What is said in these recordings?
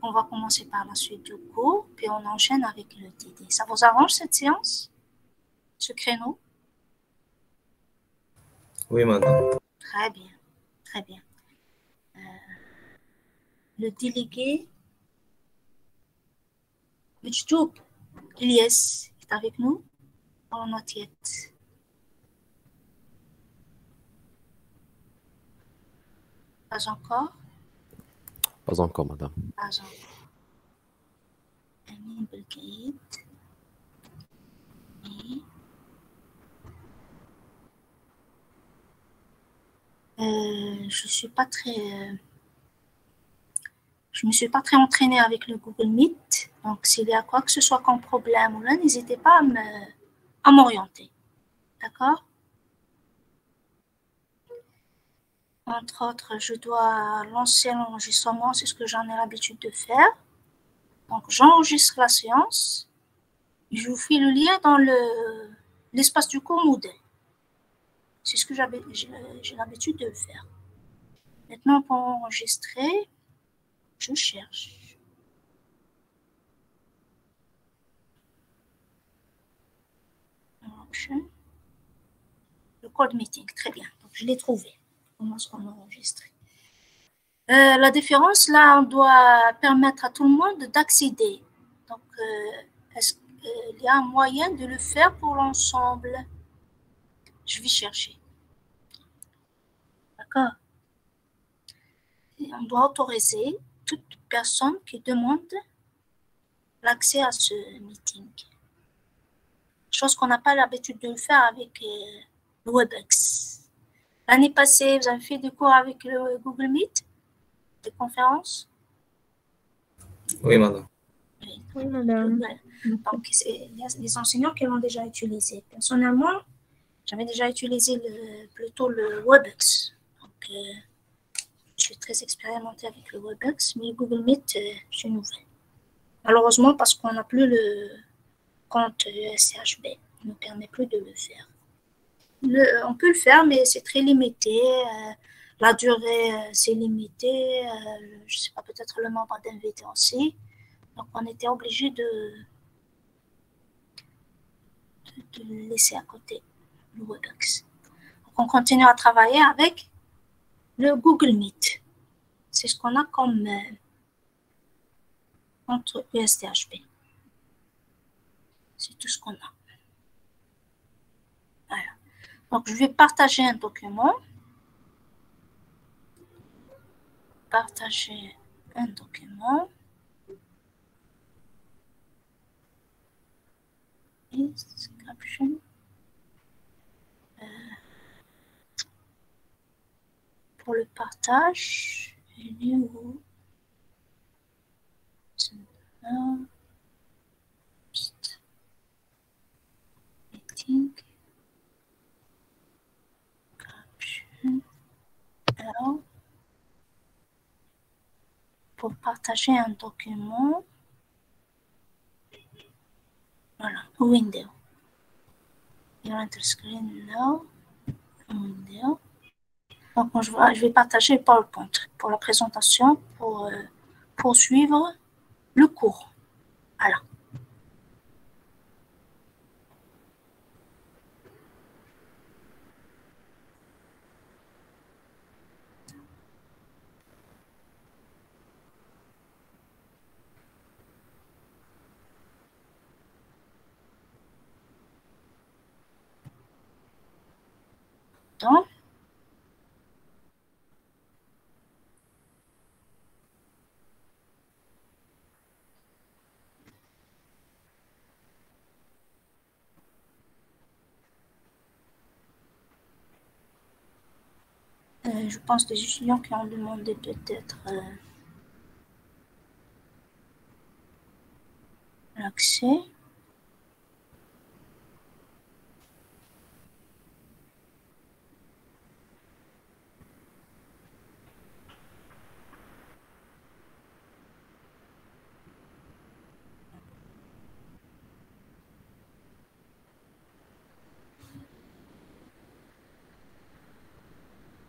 on va commencer par la suite du cours, puis on enchaîne avec le TD. Ça vous arrange cette séance, ce créneau? Oui, madame. Très bien, très bien. Le délégué Mujtoub Ilyes est avec nous en notiette. Pas encore? Pas encore, madame. Pas encore. Amin Belkaïd. Je me suis pas très entraînée avec le Google Meet. Donc, s'il y a quoi que ce soit comme problème ou là, n'hésitez pas à m'orienter. D'accord? Entre autres, je dois lancer l'enregistrement, c'est ce que j'en ai l'habitude de faire. Donc, j'enregistre la séance. Je vous fais le lien dans l'espace du cours Moodle. C'est ce que j'ai l'habitude de faire. Maintenant, pour enregistrer, je cherche. Le code meeting, très bien. Donc, je l'ai trouvé. On commence par enregistrer. La différence, là, on doit permettre à tout le monde d'accéder. Donc, est-ce qu'il y a un moyen de le faire pour l'ensemble? Je vais chercher. D'accord? Et on doit autoriser toute personne qui demande l'accès à ce meeting. Chose qu'on n'a pas l'habitude de le faire avec le WebEx. L'année passée, vous avez fait des cours avec le Google Meet, des conférences? Oui, madame. Oui, madame. Donc, il y a des enseignants qui l'ont déjà utilisé. Personnellement, j'avais déjà utilisé plutôt le WebEx. Donc, je suis très expérimentée avec le WebEx, mais Google Meet, c'est nouveau. Malheureusement, parce qu'on n'a plus le compte SCHB, il ne nous permet plus de le faire. On peut le faire, mais c'est très limité. La durée, c'est limité. Je ne sais pas, peut-être le nombre d'invités aussi. Donc, on était obligé de le laisser à côté, le WebEx. Donc, on continue à travailler avec le Google Meet. C'est ce qu'on a comme entre USTHB. C'est tout ce qu'on a. Voilà. Donc, je vais partager un document. Partager un document. Is caption. Pour le partage, il est où? Meeting. Caption. Alors, pour partager un document, voilà, window. You enter screen now, window. Donc, je vais partager PowerPoint pour la présentation, pour poursuivre le cours. Voilà. Donc, je pense des étudiants qui ont demandé peut-être l'accès.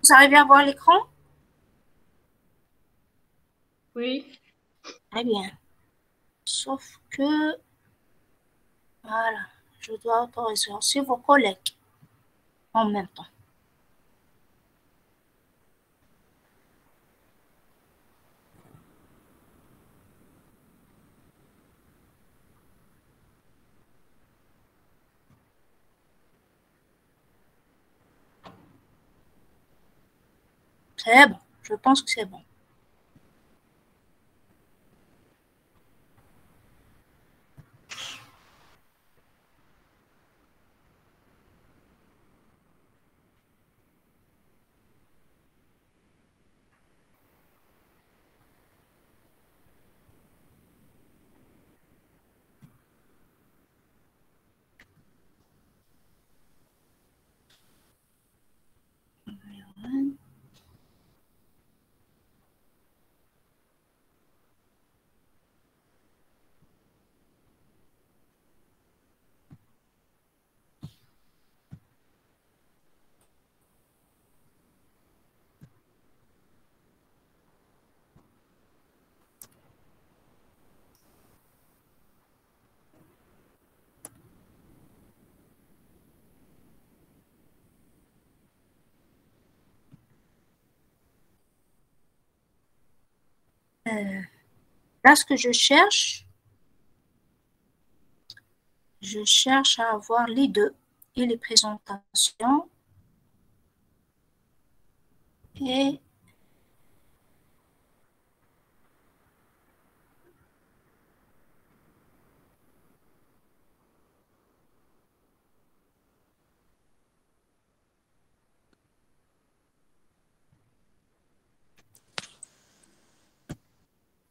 Vous arrivez à voir l'écran? Oui. Très bien. Sauf que, voilà, je dois autoriser aussi vos collègues en même temps. C'est bon, je pense que c'est bon. Là, ce que je cherche à avoir les deux, et les présentations, et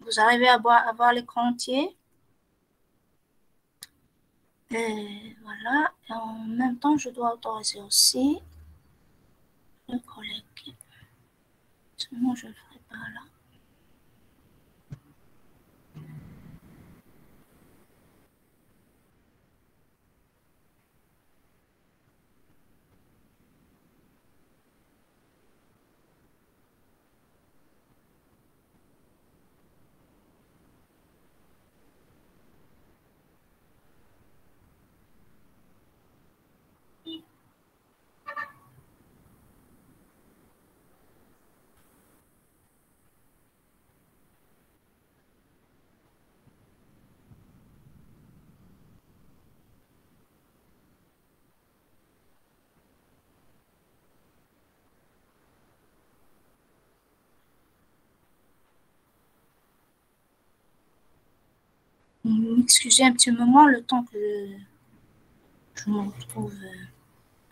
vous arrivez à voir l'écran entier. Et voilà, et en même temps, je dois autoriser aussi le collègue. Sinon, je ne le ferai pas là. Excusez un petit moment, le temps que je me retrouve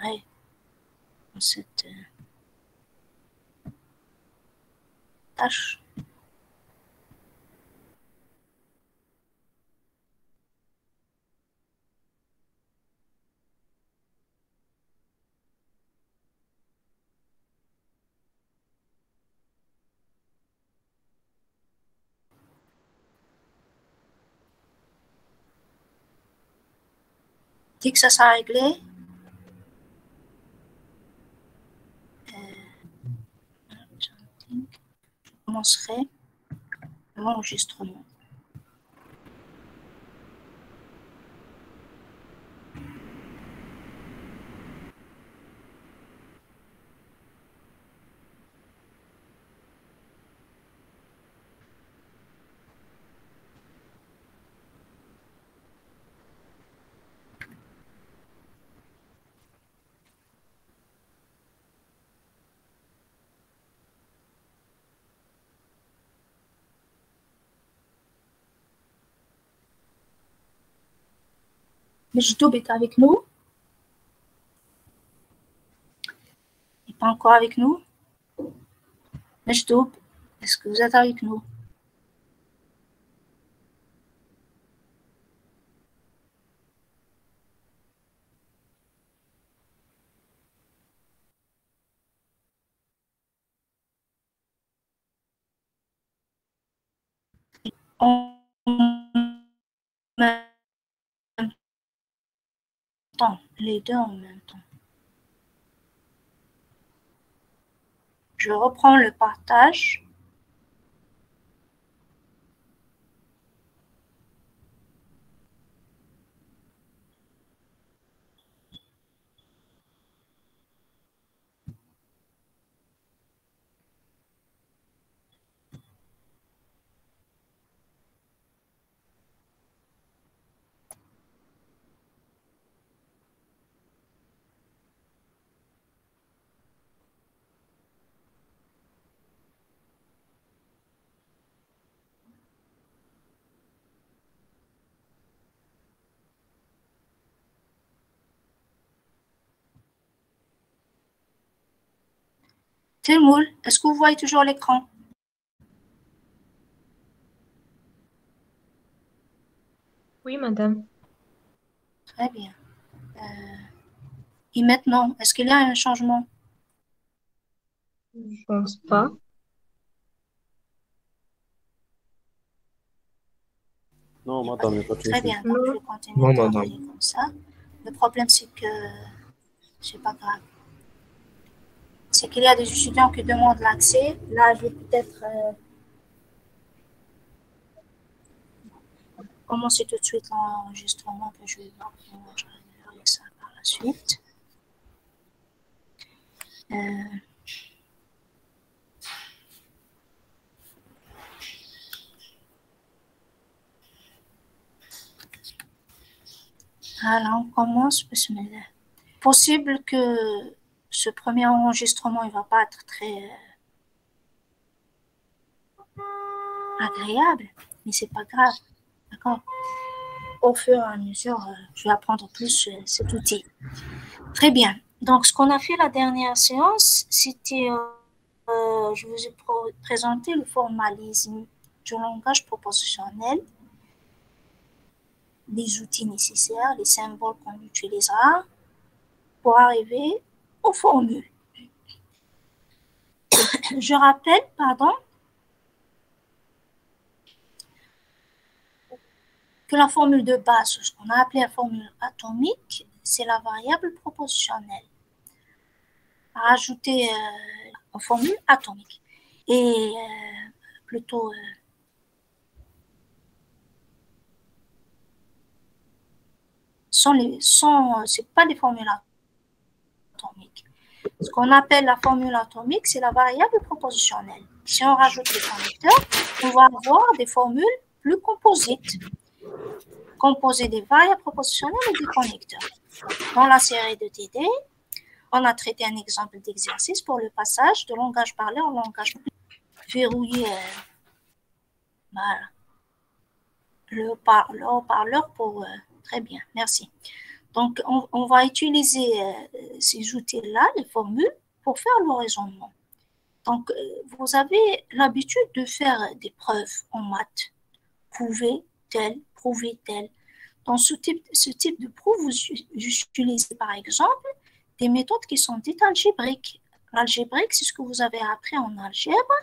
dans cette tâche. Dès que ça sera réglé, je commencerai l'enregistrement. Mejdoub est avec nous? Il n'est pas encore avec nous? Mejdoub, est-ce que vous êtes avec nous? En même temps, les deux en même temps. Je reprends le partage. Temoul, est-ce que vous voyez toujours l'écran? Oui, madame. Très bien. Et maintenant, est-ce qu'il y a un changement? Je pense pas. Non, madame, il n'y a pas de Très souci. bien, donc je vais continuer Non, à madame. travailler comme ça. Le problème, c'est que c'est pas grave. C'est qu'il y a des étudiants qui demandent l'accès. Là, je vais peut-être commencer tout de suite l'enregistrement, puis je vais voir comment je vais faire ça par la suite. Alors, on commence. Bismillah. Possible que ce premier enregistrement, il va pas être très agréable, mais c'est pas grave. D'accord? Au fur et à mesure, je vais apprendre plus cet outil. Très bien. Donc, ce qu'on a fait la dernière séance, c'était, je vous ai présenté le formalisme du langage propositionnel, les outils nécessaires, les symboles qu'on utilisera pour arriver aux formules. Je rappelle, que la formule de base, ce qu'on a appelé la formule atomique, c'est la variable propositionnelle. Rajouter en formule atomique. Et plutôt c'est pas des formules atomiques. Ce qu'on appelle la formule atomique, c'est la variable propositionnelle. Si on rajoute les connecteurs, on va avoir des formules plus composites, composées des variables propositionnelles et des connecteurs. Dans la série de TD, on a traité un exemple d'exercice pour le passage de langage parlé en langage verrouillé. Voilà. Le haut-parleur pour... très bien, merci. Donc, on va utiliser ces outils-là, les formules, pour faire le raisonnement. Donc, vous avez l'habitude de faire des preuves en maths. Prouver tel. Dans ce type de preuve, vous utilisez par exemple des méthodes qui sont dites algébriques. L'algébrique, c'est ce que vous avez appris en algèbre.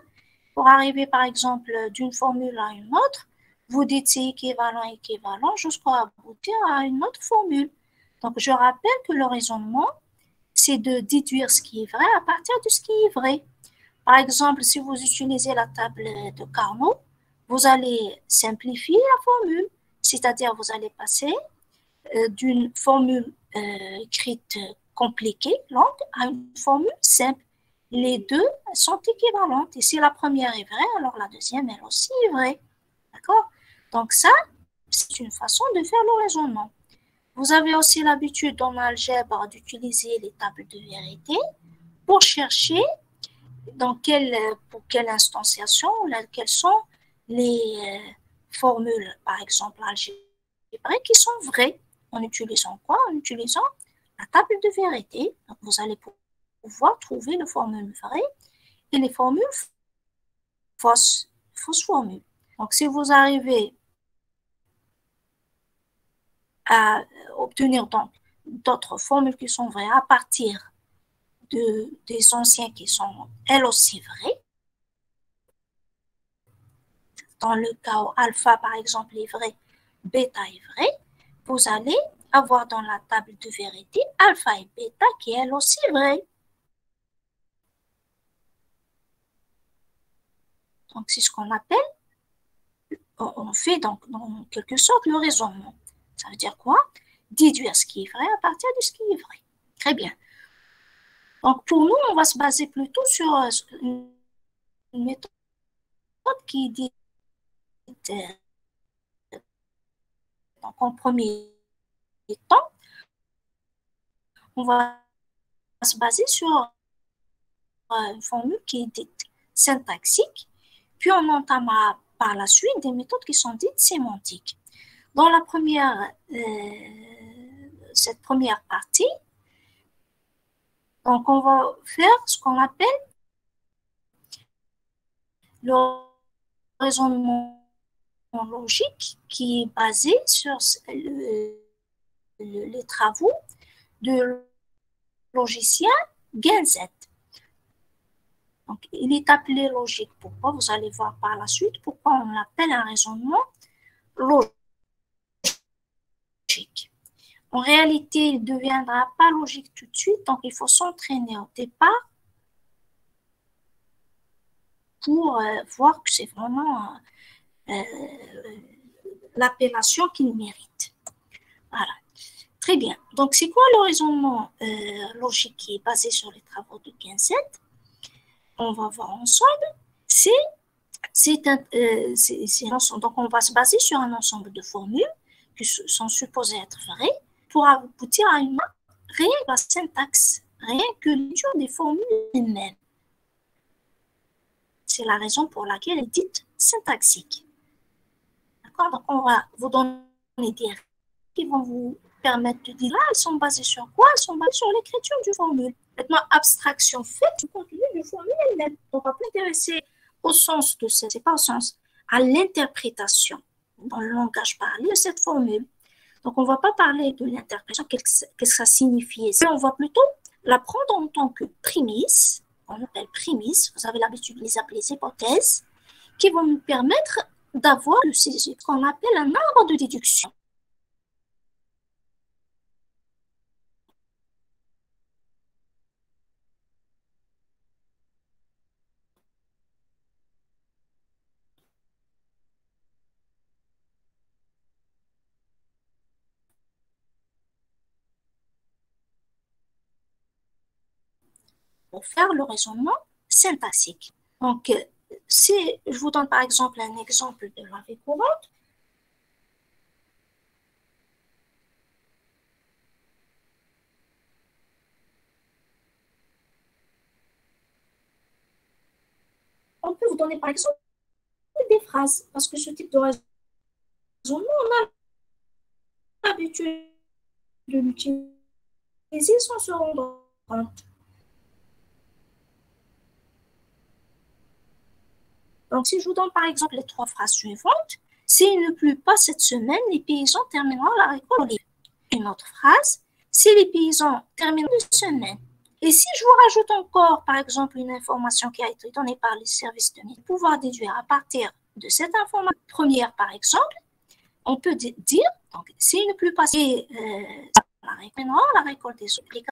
Pour arriver par exemple d'une formule à une autre, vous dites c'est équivalent jusqu'à aboutir à une autre formule. Donc, je rappelle que le raisonnement, c'est de déduire ce qui est vrai à partir de ce qui est vrai. Par exemple, si vous utilisez la table de Carnot, vous allez simplifier la formule, c'est-à-dire vous allez passer d'une formule écrite compliquée, longue, à une formule simple. Les deux sont équivalentes. Et si la première est vraie, alors la deuxième, elle aussi est vraie. D'accord? Donc ça, c'est une façon de faire le raisonnement. Vous avez aussi l'habitude en algèbre d'utiliser les tables de vérité pour chercher pour quelle instantiation, quelles sont les formules, par exemple algébriques, qui sont vraies. En utilisant quoi? En utilisant la table de vérité. Donc, vous allez pouvoir trouver les formules vraies et les formules fausses formules. Donc, si vous arrivez à obtenir donc d'autres formules qui sont vraies à partir des anciens qui sont elles aussi vraies, dans le cas où alpha par exemple est vrai, bêta est vrai, vous allez avoir dans la table de vérité alpha et bêta qui est elle aussi vraie. Donc c'est ce qu'on appelle, on fait donc en quelque sorte le raisonnement. Ça veut dire quoi? Déduire ce qui est vrai à partir de ce qui est vrai. Très bien. Donc pour nous, on va se baser plutôt sur une méthode qui dit donc en premier temps, on va se baser sur une formule qui est dite syntaxique, puis on entamera par la suite des méthodes qui sont dites sémantiques. Dans cette première partie, donc on va faire ce qu'on appelle le raisonnement logique qui est basé sur les travaux de logiciel Gen-Z. Donc, il est appelé logique. Pourquoi? Vous allez voir par la suite pourquoi on l'appelle un raisonnement logique. En réalité, il ne deviendra pas logique tout de suite, donc il faut s'entraîner au départ pour voir que c'est vraiment l'appellation qu'il mérite. Voilà. Très bien. Donc, c'est quoi le raisonnement logique qui est basé sur les travaux de Gen-Z? On va voir ensemble. Donc, on va se baser sur un ensemble de formules qui sont supposées être vraies pour aboutir à une rien que la syntaxe, rien que l'étude des formules elles-mêmes. C'est la raison pour laquelle elle est dite syntaxique. D'accord? Donc, on va vous donner des règles qui vont vous permettre de dire là, elles sont basées sur quoi? Elles sont basées sur l'écriture du formule. Maintenant, abstraction faite du contenu du formule elle-même. Donc, on va s'intéresser au sens de cette, c'est pas au sens, à l'interprétation dans le langage parlé de cette formule. Donc, on ne va pas parler de l'interprétation, qu'est-ce que ça signifie. On va plutôt la prendre en tant que prémisse, on appelle prémisse, vous avez l'habitude de les appeler hypothèses, qui vont nous permettre d'avoir ce qu'on appelle un arbre de déduction. Pour faire le raisonnement syntaxique. Donc, si je vous donne par exemple un exemple de la vie courante, on peut vous donner par exemple des phrases, parce que ce type de raisonnement, on a l'habitude de l'utiliser sans se rendre compte. Donc, si je vous donne par exemple les 3 phrases suivantes, s'il ne pleut pas cette semaine, les paysans termineront la récolte d'olives. Une autre phrase, si les paysans terminent une semaine. Et si je vous rajoute encore, par exemple, une information qui a été donnée par les services de médias, pouvoir déduire à partir de cette information première, par exemple, on peut dire, donc, s'il ne pleut pas, la récolte des olives.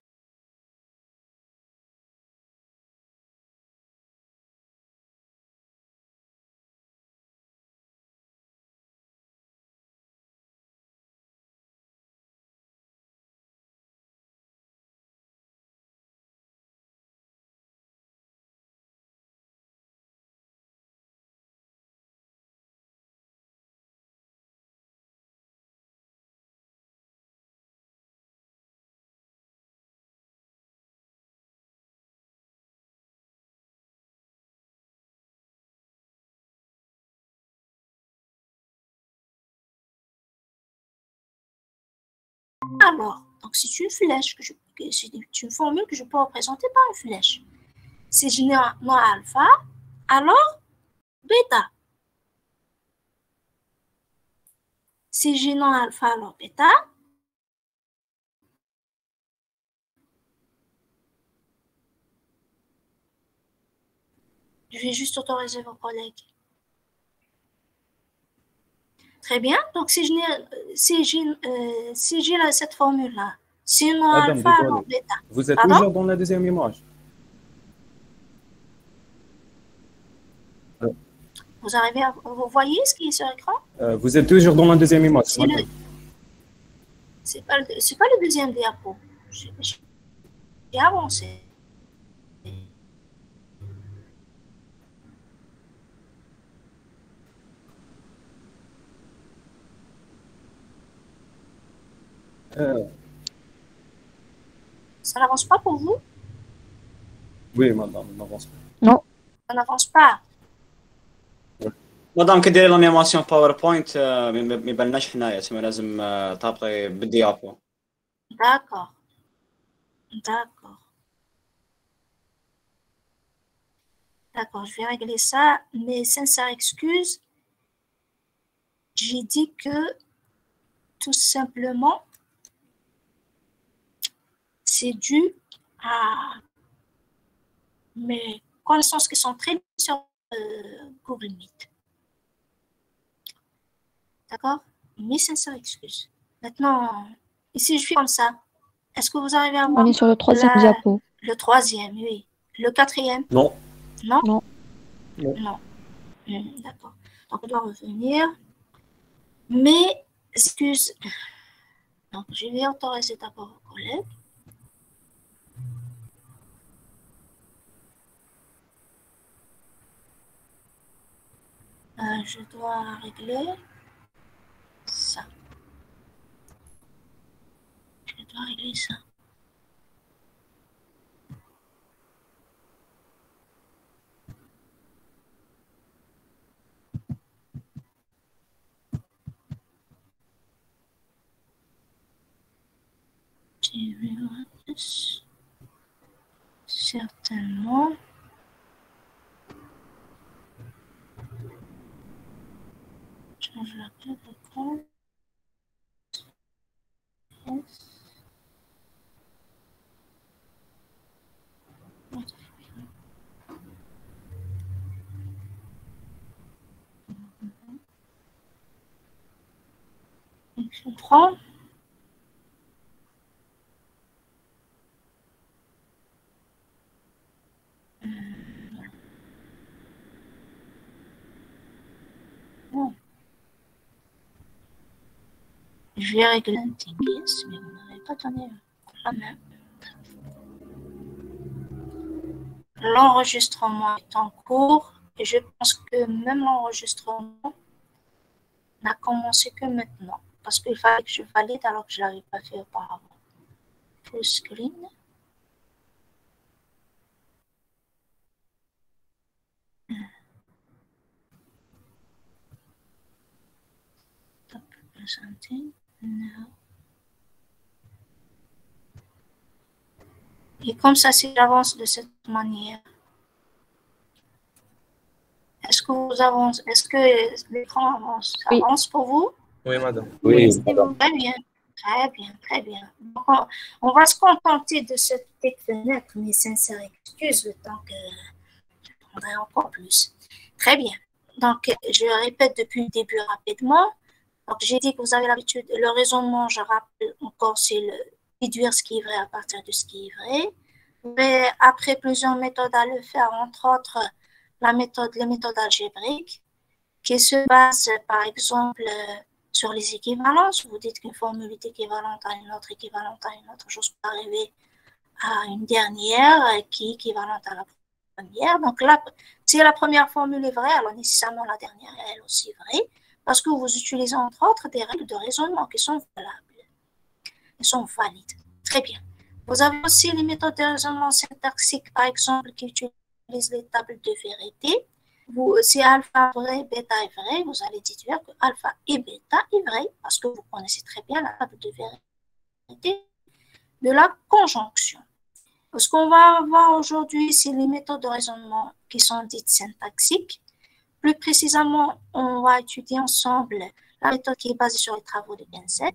Alors, donc c'est une flèche, c'est une formule que je peux représenter par une flèche. Si je n'ai non alpha, alors bêta. Si j'ai non alpha, alors bêta. Je vais juste autoriser vos collègues. Très bien. Donc, si j'ai cette formule-là, si non alpha, alors bêta. Vous êtes toujours dans la deuxième image. Vous voyez ce qui est sur l'écran? Vous êtes toujours dans la deuxième image. C'est pas le deuxième diapo. J'ai avancé. Ça n'avance pas pour vous? Oui, madame, n'avance pas. Non. Ça n'avance pas. مدام كديري لانيماسيون باوربوينت ما يبانلناش حنايا تما لازم تابقي بالديابو. D'accord. D'accord. D'accord, je vais régler ça. Mes sincères excuses. J'ai dit que tout simplement, c'est dû à mes connaissances qui sont très limitées sur Google Meet. D'accord? Mes sincères excuses. Maintenant, ici, je suis comme ça. Est-ce que vous arrivez à voir On est sur le troisième diapo. le troisième, oui. Le quatrième? Non. Non? Non. Non. D'accord. Donc, on doit revenir. Mes excuses. Donc, je vais autoriser d'abord au collègue. Je dois régler ça. Je dois régler ça. Certainement. Change la clé de compte. Yes. Je comprends. Bon. Je vais régler un petit guess, mais vous n'avez pas donné la main. L'enregistrement est en cours et je pense que même l'enregistrement n'a commencé que maintenant parce qu'il fallait que je valide alors que je ne l'avais pas fait auparavant. Full screen. Stop presenting. No. Et comme ça, si j'avance de cette manière, est-ce que vous avancez, est-ce que l'écran avance? Ça Oui. avance pour vous? Oui, madame. Oui, Très bien, très bien, très bien. Donc, on va se contenter de cette petite fenêtre, mes sincères excuses, le temps que je prendrai encore plus. Très bien. Donc, je répète depuis le début rapidement. Donc, j'ai dit que vous avez l'habitude, le raisonnement, je rappelle encore, c'est déduire ce qui est vrai à partir de ce qui est vrai. Mais après plusieurs méthodes à le faire, entre autres, les méthodes algébriques, qui se basent, par exemple, sur les équivalences. Vous dites qu'une formule est équivalente à une autre, équivalente à une autre, chose pour arriver à une dernière qui est équivalente à la première. Donc là, si la première formule est vraie, alors nécessairement la dernière est elle aussi vraie, parce que vous utilisez entre autres des règles de raisonnement qui sont valables. Elles sont valides. Très bien. Vous avez aussi les méthodes de raisonnement syntaxique, par exemple, qui utilisent les tables de vérité. Si alpha est vrai, bêta est vrai, vous allez déduire que alpha et bêta est vrai, parce que vous connaissez très bien la table de vérité de la conjonction. Ce qu'on va voir aujourd'hui, c'est les méthodes de raisonnement qui sont dites syntaxiques. Plus précisément, on va étudier ensemble la méthode qui est basée sur les travaux de Benset.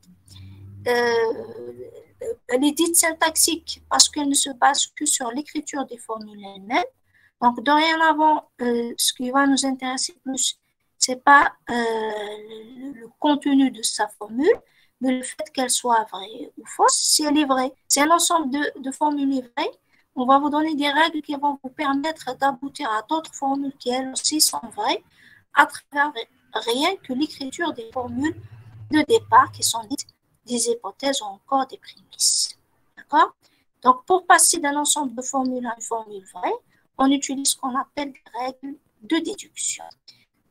Elle est dite syntaxique parce qu'elle ne se base que sur l'écriture des formules elles-mêmes. Donc, dorénavant, ce qui va nous intéresser plus, ce n'est pas le contenu de sa formule, mais le fait qu'elle soit vraie ou fausse, si elle est vraie. C'est un ensemble de formules vraies. On va vous donner des règles qui vont vous permettre d'aboutir à d'autres formules qui, elles aussi, sont vraies à travers rien que l'écriture des formules de départ qui sont dites des hypothèses ou encore des prémices. D'accord? Donc, pour passer d'un ensemble de formules à une formule vraie, on utilise ce qu'on appelle des règles de déduction.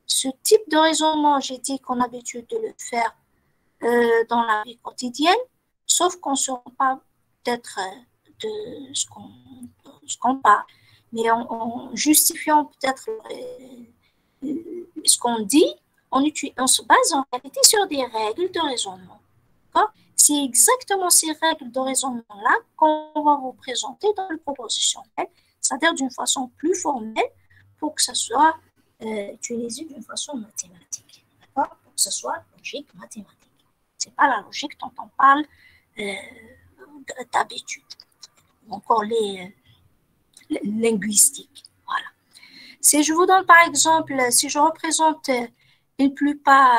Ce type de raisonnement, j'ai dit qu'on a l'habitude de le faire dans la vie quotidienne, sauf qu'on ne se rend pas peut-être de ce qu'on parle, mais en justifiant peut-être ce qu'on dit, on se base en réalité sur des règles de raisonnement. C'est exactement ces règles de raisonnement-là qu'on va vous présenter dans le propositionnel, c'est-à-dire d'une façon plus formelle pour que ça soit utilisé d'une façon mathématique. D'accord? Pour que ce soit logique mathématique. Ce n'est pas la logique dont on parle d'habitude. Ou encore les linguistiques. Voilà. Si je vous donne par exemple, si je représente il ne pleut pas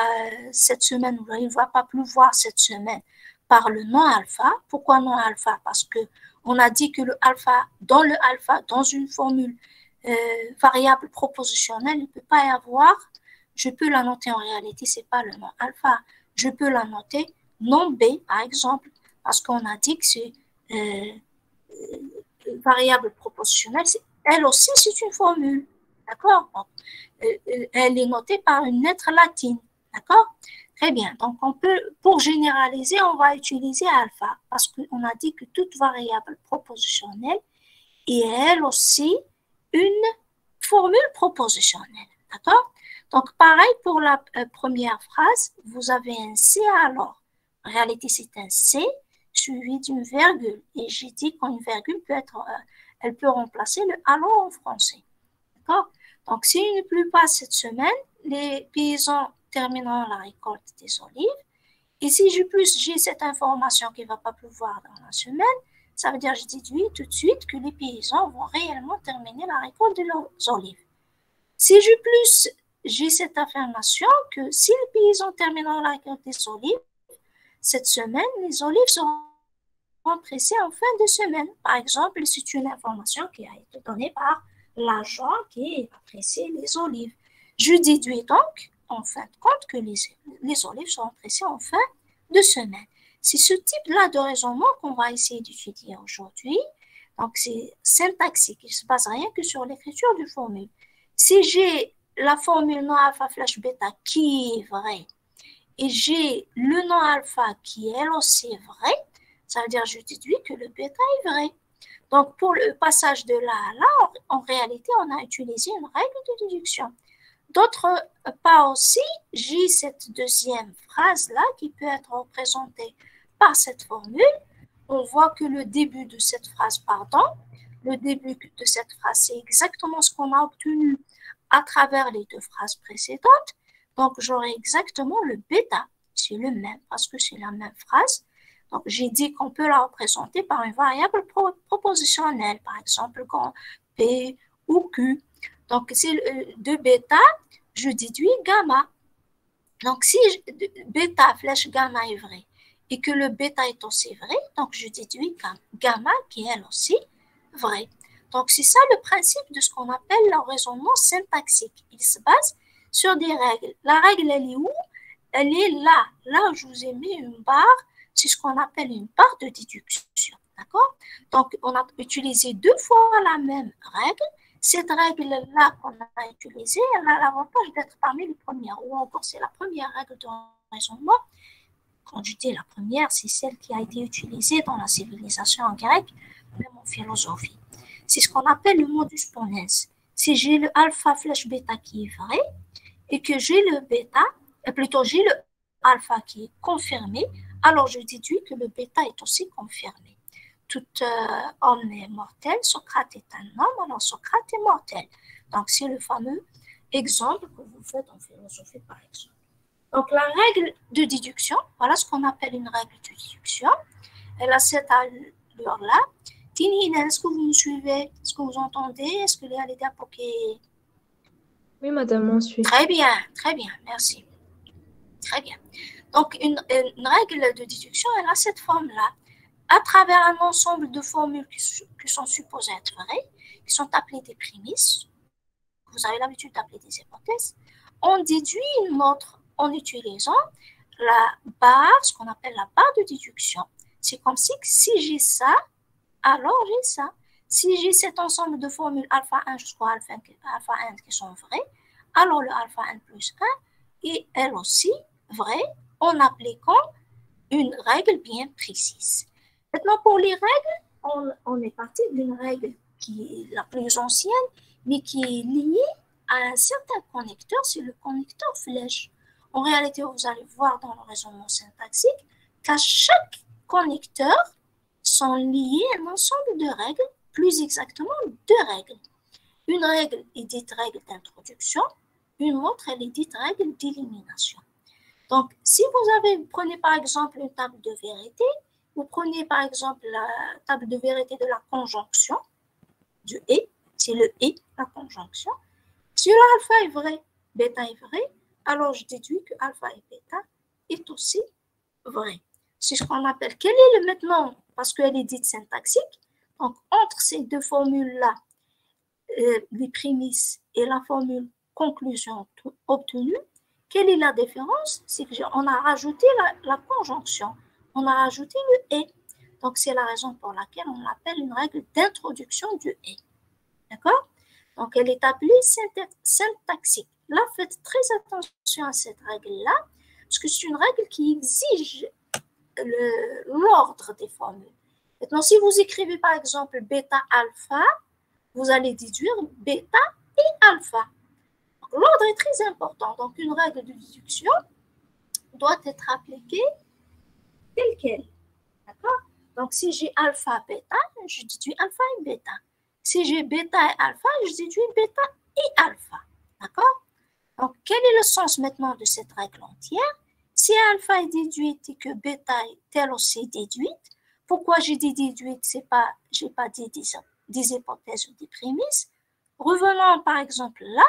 cette semaine, ou il ne va pas pleuvoir cette semaine, par le nom alpha. Pourquoi nom alpha? Parce que on a dit que le alpha, dans une formule variable propositionnelle, il ne peut pas y avoir, je peux la noter en réalité, ce n'est pas le nom alpha. Je peux la noter nom B, par exemple, parce qu'on a dit que c'est variable proportionnelle, elle aussi c'est une formule, d'accord? Elle est notée par une lettre latine, d'accord? Très bien, donc on peut, pour généraliser, on va utiliser alpha, parce qu'on a dit que toute variable propositionnelle est elle aussi une formule propositionnelle, d'accord? Donc pareil pour la première phrase, vous avez un C alors, en réalité c'est un C, suivi d'une virgule. Et j'ai dit qu'une virgule peut être, elle peut remplacer le alors en français. D'accord? Donc, s'il ne pleut pas cette semaine, les paysans termineront la récolte des olives. Et si j'ai cette information qu'il ne va pas pleuvoir dans la semaine, ça veut dire que je déduis tout de suite que les paysans vont réellement terminer la récolte de leurs olives. Si j'ai cette information que si les paysans termineront la récolte des olives, cette semaine, les olives seront pressées en fin de semaine. Par exemple, c'est une information qui a été donnée par l'agent qui a pressé les olives. Je déduis donc, en fin de compte, que les olives seront pressées en fin de semaine. C'est ce type-là de raisonnement qu'on va essayer d'étudier aujourd'hui. Donc, c'est syntaxique. Il ne se base rien que sur l'écriture de formule. Si j'ai la formule non alpha flash bêta qui est vraie, et j'ai le nom alpha qui est elle aussi vrai, ça veut dire que je déduis que le bêta est vrai. Donc, pour le passage de là à là, en réalité, on a utilisé une règle de déduction. D'autre part aussi, j'ai cette deuxième phrase-là qui peut être représentée par cette formule. On voit que le début de cette phrase, c'est exactement ce qu'on a obtenu à travers les deux phrases précédentes. Donc, j'aurai exactement le bêta, c'est le même, parce que c'est la même phrase. Donc, j'ai dit qu'on peut la représenter par une variable propositionnelle, par exemple, quand P ou Q. Donc, de bêta, je déduis gamma. Donc, si bêta flèche gamma est vrai, et que le bêta est aussi vrai, donc je déduis gamma qui est elle aussi vrai. Donc, c'est ça le principe de ce qu'on appelle le raisonnement syntaxique. Il se base sur des règles. La règle, elle est où? Elle est là. Là, je vous ai mis une barre. C'est ce qu'on appelle une barre de déduction. D'accord? Donc, on a utilisé deux fois la même règle. Cette règle-là qu'on a utilisée, elle a l'avantage d'être parmi les premières. Ou encore, c'est la première règle de raisonnement. Quand je dis la première, c'est celle qui a été utilisée dans la civilisation grecque, même en philosophie. C'est ce qu'on appelle le modus ponens. Si j'ai le alpha flèche bêta qui est vrai, et que j'ai le bêta, plutôt j'ai le alpha qui est confirmé, alors je déduis que le bêta est aussi confirmé. Tout homme est mortel, Socrate est un homme, alors Socrate est mortel. Donc c'est le fameux exemple que vous faites en philosophie par exemple. Donc la règle de déduction, voilà ce qu'on appelle une règle de déduction. Elle a cette allure-là. Tini, est-ce que vous me suivez? Est-ce que vous entendez? Est-ce que les Alida Poké? Oui, madame, on suit. Très bien, merci. Très bien. Donc, une règle de déduction, elle a cette forme-là. À travers un ensemble de formules qui sont supposées être vraies, qui sont appelées des prémices, vous avez l'habitude d'appeler des hypothèses, on déduit une autre en utilisant la barre, ce qu'on appelle la barre de déduction. C'est comme si j'ai ça, alors j'ai ça. Si j'ai cet ensemble de formules alpha 1 jusqu'au alpha n qui sont vraies, alors le alpha n plus 1 est elle aussi vrai en appliquant une règle bien précise. Maintenant, pour les règles, on est parti d'une règle qui est la plus ancienne, mais qui est liée à un certain connecteur, c'est le connecteur flèche. En réalité, vous allez voir dans le raisonnement syntaxique qu'à chaque connecteur sont liés un ensemble de règles, plus exactement deux règles. Une règle est dite règle d'introduction, une autre, elle est dite règle d'élimination. Donc, si vous prenez par exemple une table de vérité, vous prenez par exemple la table de vérité de la conjonction du et, c'est le et, la conjonction. Si le alpha est vrai, bêta est vrai, alors je déduis que alpha et bêta est aussi vrai. C'est ce qu'on appelle, quel est le maintenant, parce qu'elle est dite syntaxique, donc entre ces deux formules-là, les prémices et la formule conclusion obtenue, quelle est la différence? C'est qu'on a rajouté la conjonction, on a rajouté le et. Donc, c'est la raison pour laquelle on l'appelle une règle d'introduction du et. D'accord? Donc, elle est appelée syntaxique. Là, faites très attention à cette règle-là, parce que c'est une règle qui exige l'ordre des formules. Maintenant, si vous écrivez par exemple bêta alpha, vous allez déduire bêta et alpha. L'ordre est très important. Donc, une règle de déduction doit être appliquée telle qu'elle. D'accord? Donc, si j'ai alpha, bêta, je déduis alpha et bêta. Si j'ai bêta et alpha, je déduis bêta et alpha. D'accord? Donc, quel est le sens maintenant de cette règle entière? Si alpha est déduite et que bêta est elle aussi déduite, pourquoi j'ai dit déduite? Je n'ai pas dit des hypothèses ou des prémices. Revenons par exemple là,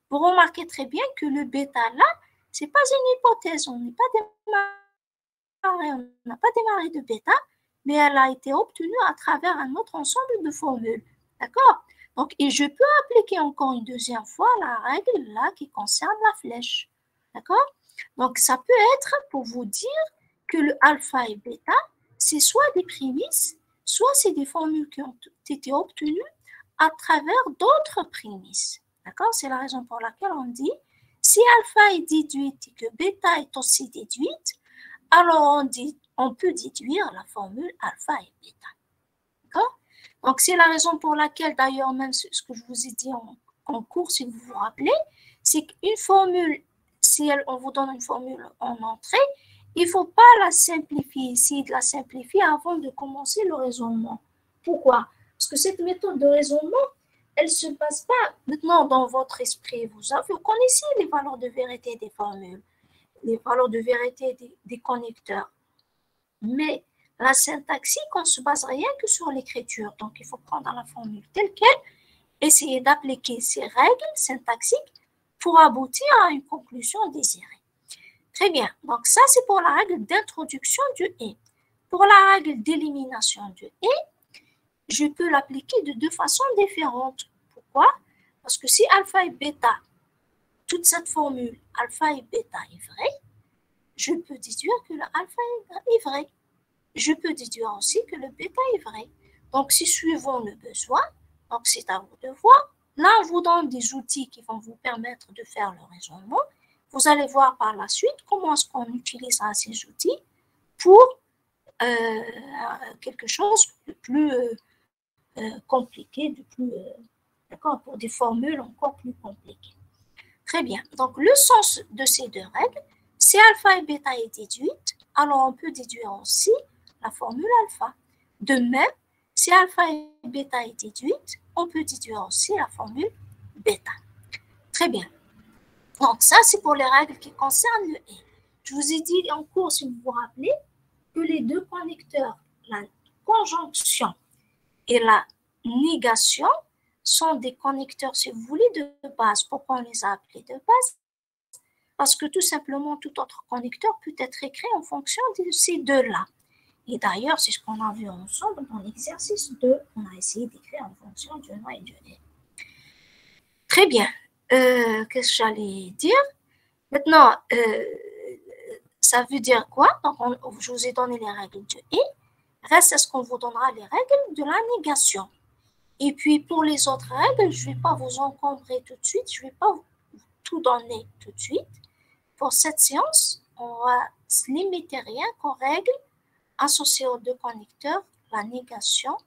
vous remarquez très bien que le bêta là, ce n'est pas une hypothèse, on n'a pas démarré de bêta, mais elle a été obtenue à travers un autre ensemble de formules. D'accord? Donc, et je peux appliquer encore une deuxième fois la règle là qui concerne la flèche. D'accord? Donc, ça peut être pour vous dire que le alpha et bêta, c'est soit des prémices, soit c'est des formules qui ont été obtenues à travers d'autres prémices. D'accord? C'est la raison pour laquelle on dit, si alpha est déduite et que bêta est aussi déduite, alors on peut déduire la formule alpha et bêta. D'accord? Donc, c'est la raison pour laquelle, d'ailleurs, même ce que je vous ai dit en cours, si vous vous rappelez, c'est qu'une formule, si on vous donne une formule en entrée, il ne faut pas la simplifier, essayer de la simplifier avant de commencer le raisonnement. Pourquoi? Parce que cette méthode de raisonnement, elle ne se base pas maintenant dans votre esprit. Vous connaissez les valeurs de vérité des formules, les valeurs de vérité des connecteurs. Mais la syntaxique, on ne se base rien que sur l'écriture. Donc, il faut prendre la formule telle qu'elle, essayer d'appliquer ces règles syntaxiques pour aboutir à une conclusion désirée. Très bien. Donc, ça, c'est pour la règle d'introduction du et. Pour la règle d'élimination du et, je peux l'appliquer de deux façons différentes. Pourquoi? Parce que si alpha et bêta, toute cette formule alpha et bêta est vraie, je peux déduire que le alpha est vrai. Je peux déduire aussi que le bêta est vrai. Donc, si suivons le besoin, donc c'est à vous de voir. Là, on vous donne des outils qui vont vous permettre de faire le raisonnement. Vous allez voir par la suite comment est-ce qu'on utilisera ces outils pour quelque chose de plus compliqué, d'accord, pour des formules encore plus compliquées. Très bien. Donc, le sens de ces deux règles, si alpha et bêta est déduite, alors on peut déduire aussi la formule alpha. De même, si alpha et bêta est déduite, on peut déduire aussi la formule bêta. Très bien. Donc, ça, c'est pour les règles qui concernent le et. Je vous ai dit en cours, si vous vous rappelez, que les deux connecteurs, la conjonction et la négation, sont des connecteurs, si vous voulez, de base. Pourquoi on les a appelés de base? Parce que tout simplement, tout autre connecteur peut être écrit en fonction de ces deux-là. Et d'ailleurs, c'est ce qu'on a vu ensemble dans l'exercice 2. On a essayé d'écrire en fonction du no et du et. Très bien. Qu'est-ce que j'allais dire? Maintenant, ça veut dire quoi? Donc, je vous ai donné les règles du et. Reste à ce qu'on vous donnera les règles de la négation. Et puis, pour les autres règles, je ne vais pas vous encombrer tout de suite. Je ne vais pas vous tout donner tout de suite. Pour cette séance, on va se limiter rien qu'aux règles associées aux deux connecteurs, la négation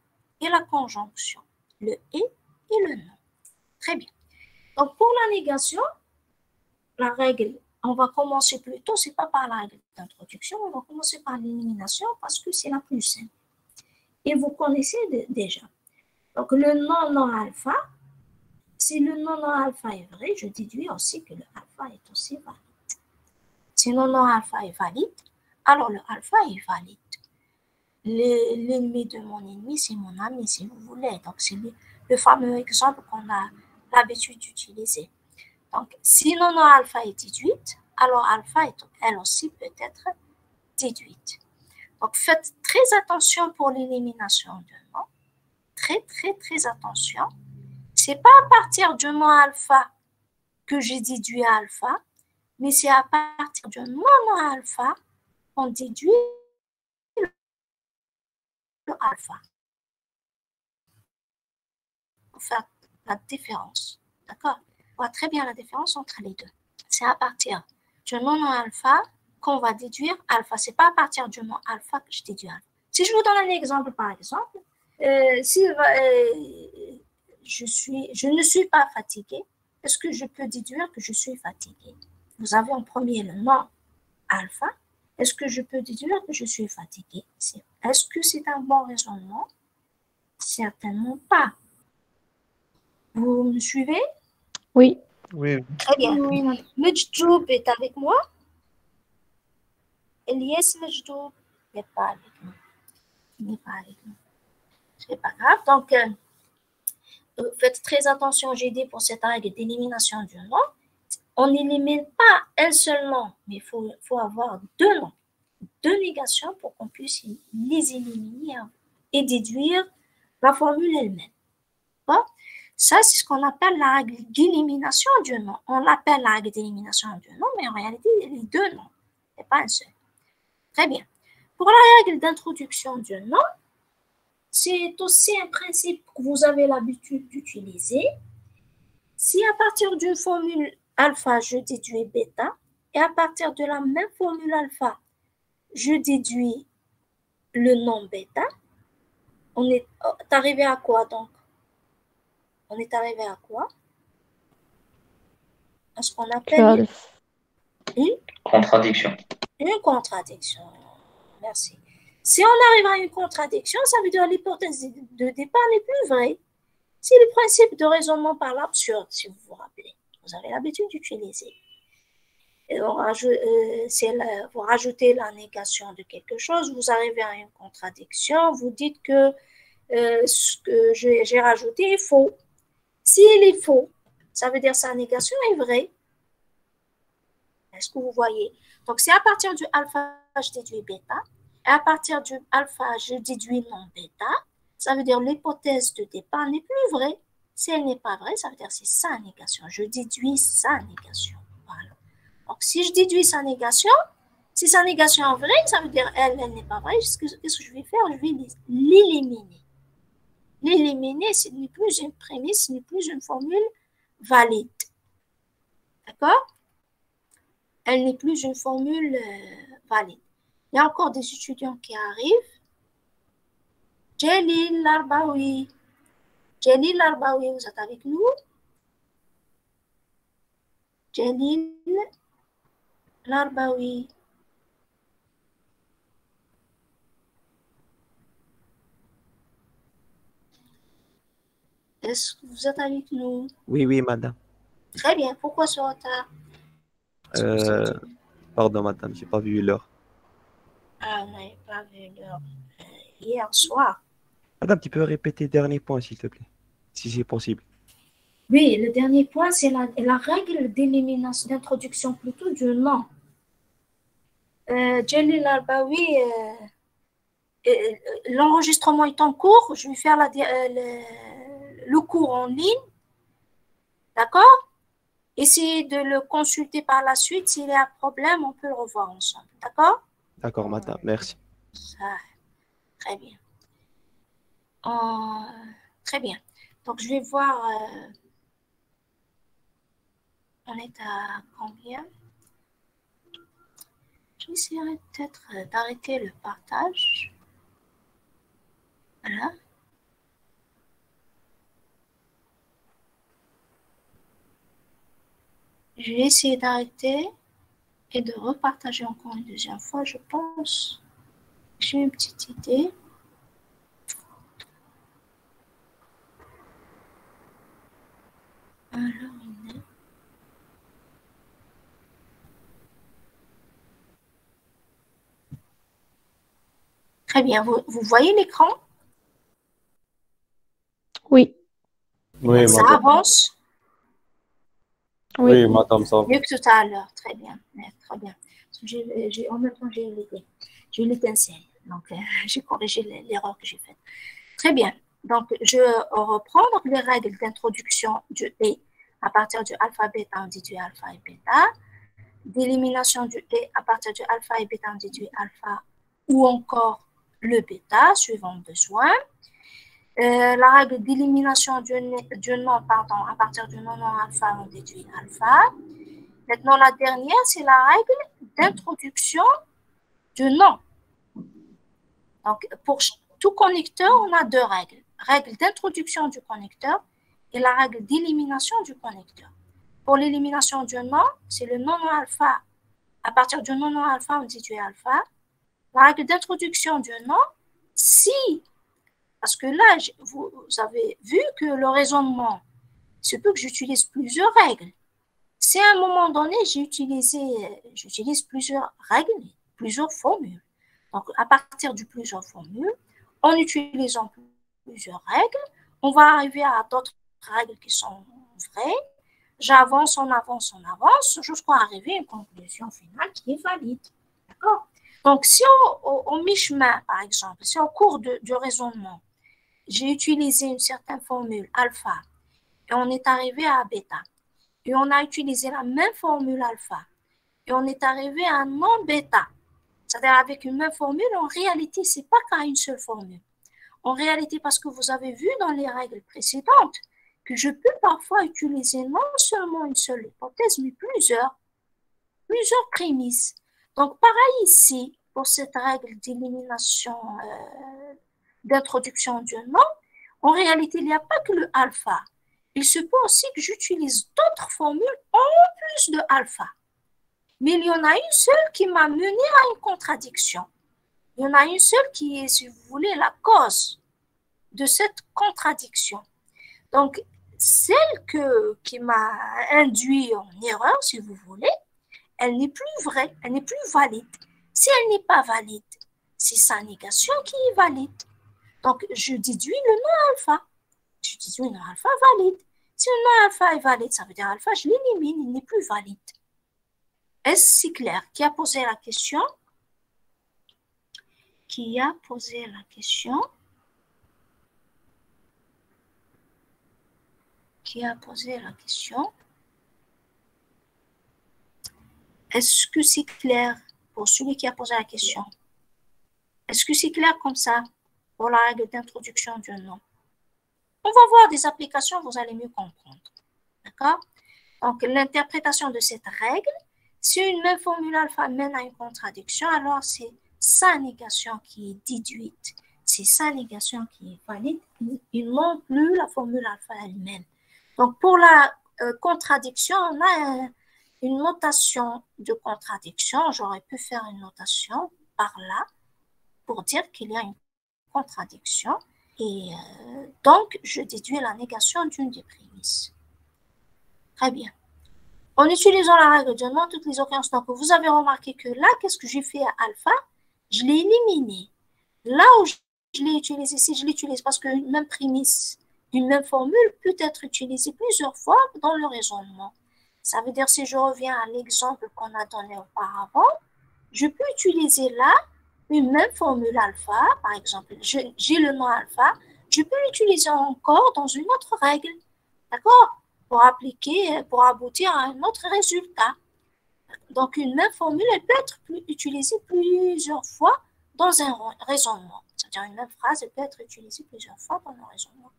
et la conjonction, le et le non. Très bien. Donc, pour la négation, la règle, on va commencer plutôt, ce n'est pas par la règle d'introduction, on va commencer par l'élimination parce que c'est la plus simple. Et vous connaissez déjà. Donc, le non alpha, Si le non-alpha est vrai, je déduis aussi que le alpha est aussi valide. Si le non-alpha est valide, alors le alpha est valide. L'ennemi de mon ennemi, c'est mon ami, si vous voulez. Donc, c'est le fameux exemple qu'on a l'habitude d'utiliser. Donc, si non alpha est déduite, alors alpha est elle aussi peut être déduite. Donc, faites très attention pour l'élimination de non. Très, très, très attention. C'est pas à partir du non alpha que j'ai déduit alpha, mais c'est à partir du non alpha qu'on déduit le alpha. Pour faire la différence. D'accord? On voit très bien la différence entre les deux. C'est à partir du non alpha qu'on va déduire alpha. C'est pas à partir du non alpha que je déduis alpha. Si je vous donne un exemple, par exemple, si je ne suis pas fatiguée, est-ce que je peux déduire que je suis fatiguée? Vous avez en premier le non alpha. Est-ce que je peux déduire que je suis fatiguée? Est-ce que c'est un bon raisonnement? Certainement pas. Vous me suivez? Oui. Oui. Très bien. Oui, madame. Majdoub est avec moi. Elias Majdoub n'est pas avec nous. Il n'est pas avec nous. C'est pas grave. Donc, faites très attention, j'ai dit, pour cette règle d'élimination du nom. On n'élimine pas un seul nom, mais il faut avoir deux noms, deux négations pour qu'on puisse les éliminer et déduire la formule elle-même. Bon? Ça, c'est ce qu'on appelle la règle d'élimination du nom. On l'appelle la règle d'élimination du nom, mais en réalité, il y a les deux noms, et pas un seul. Très bien. Pour la règle d'introduction du nom, c'est aussi un principe que vous avez l'habitude d'utiliser. Si à partir d'une formule alpha, je déduis bêta, et à partir de la même formule alpha, je déduis le nom bêta, on est arrivé à quoi donc? On est arrivé à quoi? À ce qu'on appelle une Contradiction. Une contradiction. Merci. Si on arrive à une contradiction, ça veut dire que l'hypothèse de départ n'est plus vraie. C'est le principe de raisonnement par l'absurde, si vous vous rappelez. Vous avez l'habitude d'utiliser. Vous rajoutez la négation de quelque chose, vous arrivez à une contradiction, vous dites que ce que j'ai rajouté est faux. S'il est faux, ça veut dire que sa négation est vraie. Est-ce que vous voyez? Donc, c'est à partir du alpha, je déduis bêta. Et à partir du alpha, je déduis non bêta. Ça veut dire l'hypothèse de départ n'est plus vraie. Si elle n'est pas vraie, ça veut dire que c'est sa négation. Je déduis sa négation. Voilà. Donc, si je déduis sa négation, si sa négation est vraie, ça veut dire elle n'est pas vraie. Qu'est-ce que je vais faire? Je vais l'éliminer. L'éliminer, ce n'est plus une prémisse, ce n'est plus une formule valide. D'accord? Elle n'est plus une formule valide. Il y a encore des étudiants qui arrivent. Jalil Larbaoui. Jalil Larbaoui, vous êtes avec nous? Jalil Larbaoui. Est-ce que vous êtes avec nous? Oui, madame. Très bien. Pourquoi ce retard? Pardon, madame, j'ai pas vu l'heure. Ah, on n'avait pas vu l'heure hier soir. Madame, tu peux répéter le dernier point, s'il te plaît, si c'est possible. Oui, le dernier point, c'est la règle d'élimination, d'introduction plutôt du nom. Jalil Arbaoui, l'enregistrement est en cours. Je vais faire le cours en ligne. D'accord? Essayez de le consulter par la suite. S'il y a un problème, on peut le revoir ensemble. D'accord? D'accord, madame, merci. Ça, très bien. Très bien. Donc, je vais voir. On est à combien? J'essaierai peut-être d'arrêter le partage. Voilà. Je vais essayer d'arrêter et de repartager encore une deuxième fois, je pense. J'ai une petite idée. Alors, très bien. Vous voyez l'écran? Oui. Oui, Ça madame. avance Oui, madame, ça va. mieux que tout à l'heure. Très bien. Très bien. En même temps, j'ai eu l'étincelle. Donc, j'ai corrigé l'erreur que j'ai faite. Très bien. Donc, je reprends donc, les règles d'introduction du et à partir du alpha bêta, on déduit alpha et bêta. D'élimination du et à partir du alpha et bêta, on déduit alpha ou encore le bêta, suivant le besoin. La règle d'élimination du nom, pardon, à partir du non alpha, on déduit alpha. Maintenant, la dernière, c'est la règle d'introduction du nom. Donc, pour tout connecteur, on a deux règles. Règle d'introduction du connecteur et la règle d'élimination du connecteur. Pour l'élimination du nom, c'est le non alpha. À partir du non alpha, on déduit alpha. La règle d'introduction du nom, si, parce que là, vous avez vu que le raisonnement, il se peut que j'utilise plusieurs règles. Si à un moment donné, j'utilise plusieurs règles, plusieurs formules. Donc, à partir de plusieurs formules, en utilisant plusieurs règles, on va arriver à d'autres règles qui sont vraies. J'avance, on avance, jusqu'à arriver à une conclusion finale qui est valide. D'accord? Donc, si au mi-chemin, par exemple, si au cours du raisonnement, j'ai utilisé une certaine formule alpha et on est arrivé à bêta, et on a utilisé la même formule alpha et on est arrivé à non bêta, c'est-à-dire avec une même formule, en réalité, ce n'est pas qu'à une seule formule. En réalité, parce que vous avez vu dans les règles précédentes que je peux parfois utiliser non seulement une seule hypothèse, mais plusieurs prémices. Donc, pareil ici, pour cette règle d'élimination, d'introduction du nom, en réalité, il n'y a pas que le alpha. Il se peut aussi que j'utilise d'autres formules en plus de alpha. Mais il y en a une seule qui m'a mené à une contradiction. Il y en a une seule qui est, si vous voulez, la cause de cette contradiction. Donc, celle qui m'a induit en erreur, si vous voulez, elle n'est plus vraie, elle n'est plus valide. Si elle n'est pas valide, c'est sa négation qui est valide. Donc, je déduis le non alpha. Je déduis le non alpha valide. Si le non alpha est valide, ça veut dire alpha, je l'élimine, il n'est plus valide. Est-ce si clair? Qui a posé la question? Qui a posé la question? Qui a posé la question? Est-ce que c'est clair pour celui qui a posé la question? Est-ce que c'est clair comme ça pour la règle d'introduction du nom? On va voir des applications, vous allez mieux comprendre. D'accord? Donc, l'interprétation de cette règle, si une même formule alpha mène à une contradiction, alors c'est sa négation qui est déduite. C'est sa négation qui est valide et non plus la formule alpha elle-même. Donc, pour la contradiction, on a une notation de contradiction. J'aurais pu faire une notation par là pour dire qu'il y a une contradiction. Et donc, je déduis la négation d'une des prémices. Très bien. En utilisant la règle de non, toutes les occurrences, donc vous avez remarqué que là, qu'est-ce que j'ai fait à alpha? Je l'ai éliminé. Là où je l'ai utilisé, si je l'utilise parce qu'une même prémisse, une même formule peut être utilisée plusieurs fois dans le raisonnement. Ça veut dire, si je reviens à l'exemple qu'on a donné auparavant, je peux utiliser là une même formule alpha, par exemple, j'ai le nom alpha, je peux l'utiliser encore dans une autre règle, d'accord? Pour aboutir à un autre résultat. Donc, une même formule, elle peut être utilisée plusieurs fois dans un raisonnement. C'est-à-dire, une même phrase, elle peut être utilisée plusieurs fois dans le raisonnement.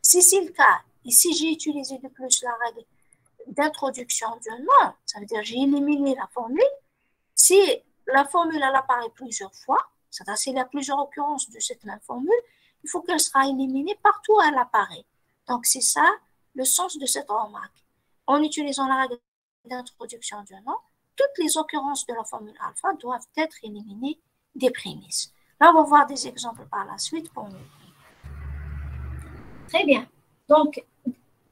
Si c'est le cas, ici, j'ai utilisé de plus la règle d'introduction du nom, ça veut dire j'ai éliminé la formule. Si la formule, elle apparaît plusieurs fois, c'est-à-dire s'il y a plusieurs occurrences de cette même formule, il faut qu'elle sera éliminée partout où elle apparaît. Donc, c'est ça le sens de cette remarque. En utilisant la règle d'introduction du nom, toutes les occurrences de la formule alpha doivent être éliminées des prémices. Là, on va voir des exemples par la suite pour nous. Très bien. Donc,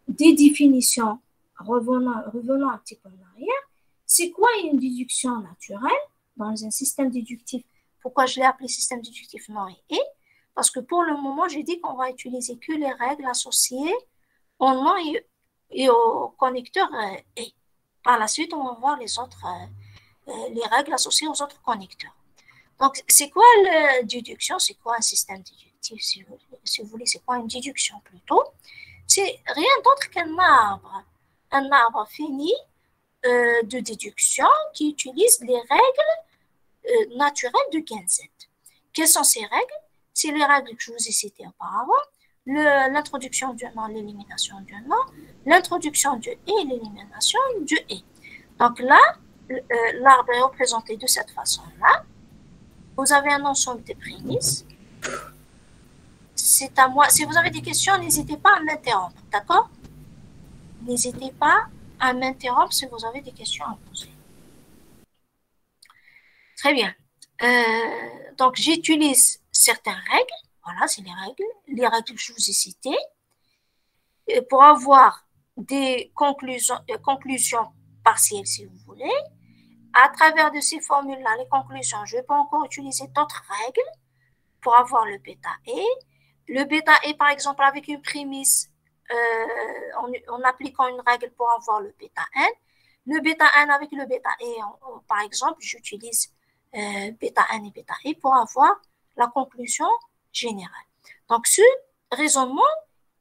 des définitions revenons un petit peu en arrière. C'est quoi une déduction naturelle dans un système déductif? Pourquoi je l'ai appelé système déductif NOR et? Parce que pour le moment, j'ai dit qu'on va utiliser que les règles associées au NOR et au connecteur et. Par la suite, on va voir les autres, les règles associées aux autres connecteurs. Donc, c'est quoi la déduction? C'est quoi un système déductif, si vous voulez? C'est quoi une déduction plutôt? C'est rien d'autre qu'un arbre fini de déduction qui utilise les règles naturelles de Genset. Quelles sont ces règles? C'est les règles que je vous ai citées auparavant. L'introduction du nom, l'élimination du nom, l'introduction du et, l'élimination du et. Donc là, l'arbre est représenté de cette façon-là. Vous avez un ensemble de prémices. C'est à moi. Si vous avez des questions, n'hésitez pas à m'interrompre, d'accord? N'hésitez pas à m'interrompre si vous avez des questions à poser. Très bien. Donc, j'utilise certaines règles. Voilà, c'est les règles que je vous ai citées. Et pour avoir des conclusions partielles, si vous voulez. À travers de ces formules-là, les conclusions, je peux encore utiliser d'autres règles pour avoir le bêta et. Le bêta est, par exemple, avec une prémisse, en appliquant une règle pour avoir le bêta n. Le bêta n avec le bêta et, par exemple, j'utilise bêta n et bêta e pour avoir la conclusion générale. Donc, ce raisonnement,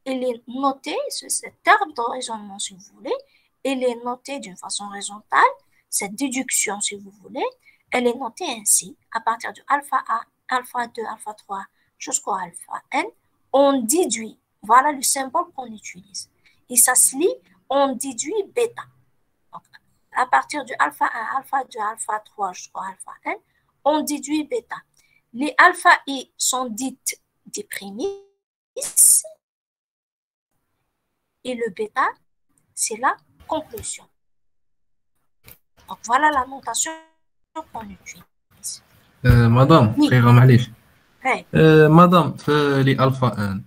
il est noté, cet arbre de raisonnement, si vous voulez, il est noté d'une façon horizontale, cette déduction, si vous voulez, elle est notée ainsi, à partir de alpha A, alpha 2, alpha 3, jusqu'au alpha n, on déduit, voilà le symbole qu'on utilise. Et ça se lit, on déduit bêta. Donc, à partir du alpha 1, alpha 2, alpha 3 jusqu'au alpha n, on déduit bêta. Les alpha i sont dites des prémices et le bêta, c'est la conclusion. Donc, voilà la notation qu'on utilise. مدام دقيقة معليش Hey. مدام في لي ألفا ان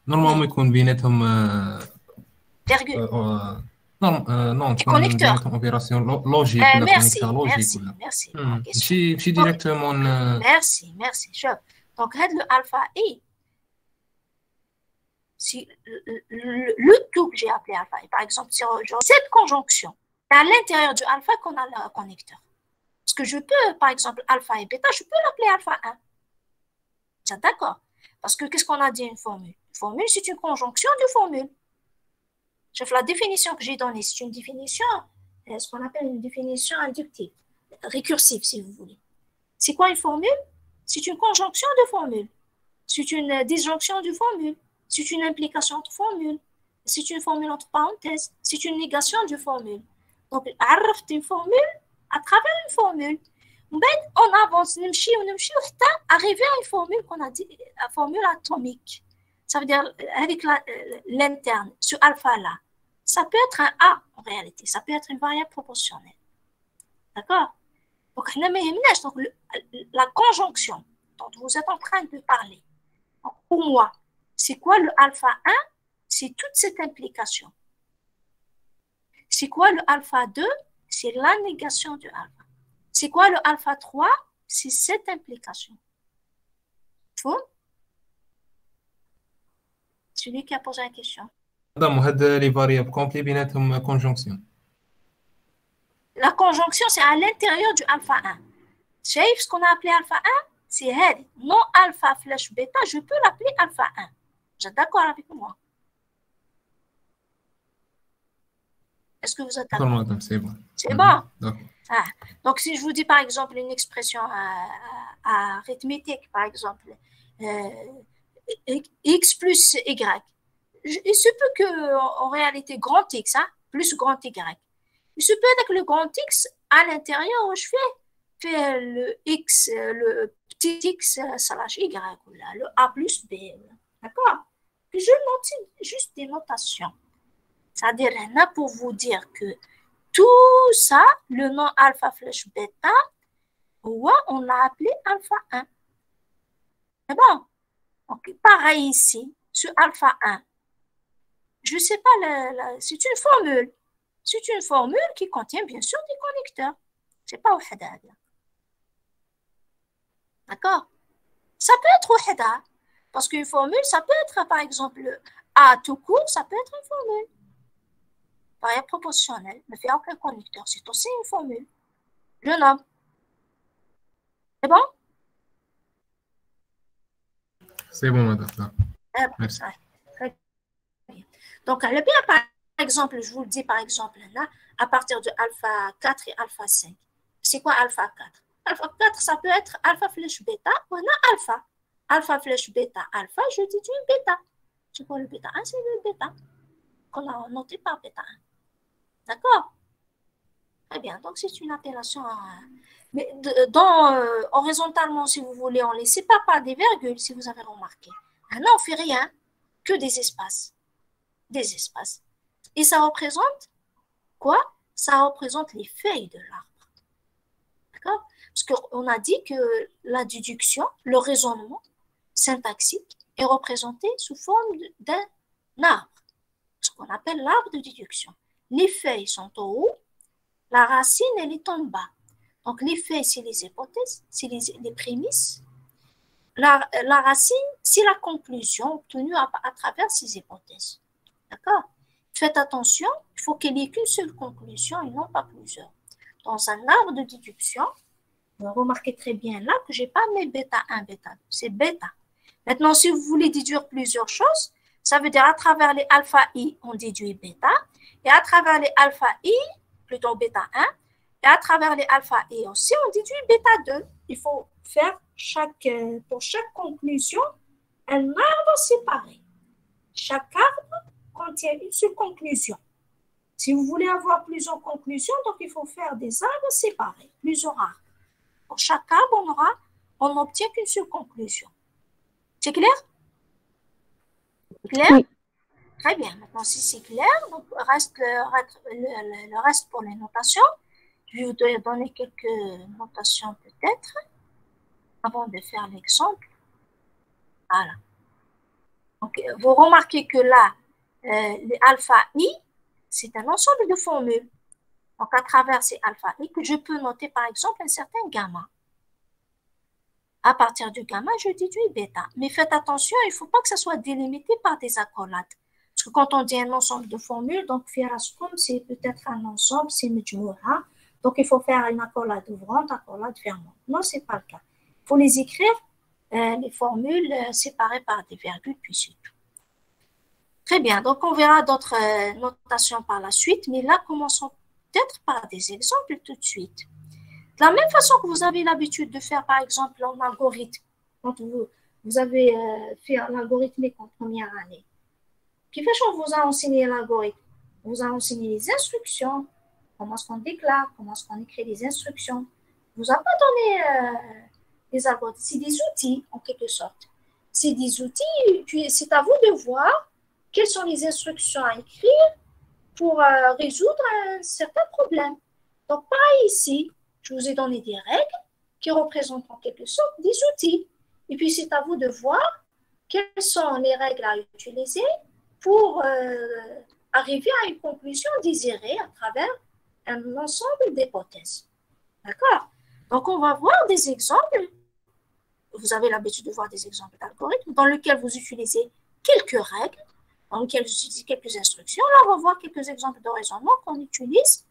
نورمالمون يكون بيناتهم Virgule. نون تكون connecteurs. بيناتهم اوبيراسيون لوجيك ولا Merci, كونيكتور لوجيك merci, ولا merci. ماشي ديريكتومون Merci. Chef. Donc, le alpha I, si le tout que j'ai appelé alpha I, par exemple, si cette conjonction, c'est à l'intérieur du alpha qu'on a le connecteur. Parce que je peux, par exemple, alpha et bêta, je peux l'appeler alpha 1. C'est d'accord? Parce que qu'est-ce qu'on a dit une formule? Une formule, c'est une conjonction de formules. Chef, la définition que j'ai donnée, c'est une définition, ce qu'on appelle une définition inductive, récursive, si vous voulez. C'est quoi une formule? C'est une conjonction de formules. C'est une disjonction de formules. C'est une implication entre formules. C'est une formule entre parenthèses. C'est une négation de formule. Donc, عرفت une formule à travers une formule. On avance, arriver à une formule qu'on a dit, la formule atomique. Ça veut dire, avec l'interne, ce alpha-là, ça peut être un A en réalité, ça peut être une variable proportionnelle. D'accord? Donc, la conjonction dont vous êtes en train de parler, donc, pour moi, c'est quoi le alpha 1? C'est toute cette implication. C'est quoi le alpha 2? C'est la négation du alpha. C'est quoi le alpha 3? C'est cette implication. Fou? Celui qui a posé la question. مدام هاد لي فاريابل كومبلي بيناتهم كونجونكسيون La conjonction, c'est à l'intérieur du alpha 1. Chef, ce qu'on a appelé alpha 1, c'est head. Non alpha flash bêta, je peux l'appeler alpha 1. Vous êtes d'accord avec moi? Est-ce que vous êtes d'accord? مدام سي بون C'est bon? داكور Ah. Donc, si je vous dis par exemple une expression arithmétique, par exemple, x plus y, il se peut qu'en réalité, grand x, plus grand y, il se peut avec le grand x, à l'intérieur, je fais le x, le petit x slash y, ou là, le a plus b, d'accord? Puis je note juste des notations. C'est-à-dire, pour vous dire que tout ça, le nom alpha flash bêta, on l'a appelé alpha 1. C'est bon? Donc, pareil ici, ce alpha 1. Je ne sais pas, c'est une formule. C'est une formule qui contient bien sûr des connecteurs. C'est pas وحدها هذه. D'accord? Ça peut être وحدها. Parce qu'une formule, ça peut être par exemple A tout court, ça peut être une formule. Variable proportionnelle, ne fait aucun connecteur. C'est aussi une formule. Je nomme. C'est bon? C'est bon, madame. Merci. Très bien. Donc, le bien, par exemple, je vous le dis par exemple là, à partir de alpha 4 et alpha 5. C'est quoi alpha 4? Alpha 4, ça peut être alpha flèche bêta ou alpha. Alpha flèche bêta, alpha, je déduis bêta. C'est quoi le bêta 1? C'est le bêta qu'on a noté par bêta 1. D'accord? Très bien. Donc, c'est une appellation. Mais horizontalement, si vous voulez, on ne les sépare pas des virgules, si vous avez remarqué. Là, on ne fait rien, que des espaces. Des espaces. Et ça représente quoi? Ça représente les feuilles de l'arbre. D'accord? Parce qu'on a dit que la déduction, le raisonnement syntaxique est représenté sous forme d'un arbre, ce qu'on appelle l'arbre de déduction. Les feuilles sont au haut, la racine, elle est en bas. Donc, les feuilles, c'est les hypothèses, c'est les prémices. La racine, c'est la conclusion obtenue à travers ces hypothèses. D'accord? Faites attention, il faut qu'il n'y ait qu'une seule conclusion et non pas plusieurs. Dans un arbre de déduction, vous remarquez très bien là que je n'ai pas mes bêta 1, bêta 2, c'est bêta. Maintenant, si vous voulez déduire plusieurs choses, ça veut dire à travers les alpha i, on déduit bêta, et à travers les alpha i, plutôt bêta 1, et à travers les alpha i aussi, on déduit bêta 2. Il faut faire pour chaque conclusion un arbre séparé. Chaque arbre contient une seule conclusion. Si vous voulez avoir plusieurs conclusions, donc il faut faire des arbres séparés, plusieurs arbres. Pour chaque arbre, on n'obtient qu'une seule conclusion. C'est clair? Clair? Oui. Très bien. Maintenant, si c'est clair, donc reste le reste pour les notations. Je vais vous donner quelques notations peut-être avant de faire l'exemple. Voilà. Donc, vous remarquez que là, les alpha i, c'est un ensemble de formules. Donc, à travers ces alpha i, que je peux noter par exemple un certain gamma. À partir du gamma, je déduis bêta. Mais faites attention, il ne faut pas que ça soit délimité par des accolades. Parce que quand on dit un ensemble de formules, donc Firascom, c'est peut-être un ensemble, c'est Mujmoura. Donc, il faut faire une accolade ouvrante, accolade fermante. Non, ce n'est pas le cas. Il faut les écrire, les formules séparées par des virgules, puis c'est tout. Très bien. Donc, on verra d'autres notations par la suite. Mais là, commençons peut-être par des exemples tout de suite. De la même façon que vous avez l'habitude de faire, par exemple, un algorithme, quand vous avez fait l'algorithmique en première année. Qui fait qu'on vous a enseigné l'algorithme? On vous a enseigné les instructions, comment est-ce qu'on déclare, comment est-ce qu'on écrit les instructions. On ne vous a pas donné des algorithmes, c'est des outils en quelque sorte. C'est des outils, puis c'est à vous de voir quelles sont les instructions à écrire pour résoudre un certain problème. Donc, pareil ici, je vous ai donné des règles qui représentent en quelque sorte des outils. Et puis, c'est à vous de voir quelles sont les règles à utiliser pour arriver à une conclusion désirée à travers un ensemble d'hypothèses. D'accord? Donc, on va voir des exemples. Vous avez l'habitude de voir des exemples d'algorithmes dans lesquels vous utilisez quelques règles, dans lesquels vous utilisez quelques instructions. Là, on va voir quelques exemples de raisonnement qu'on utilise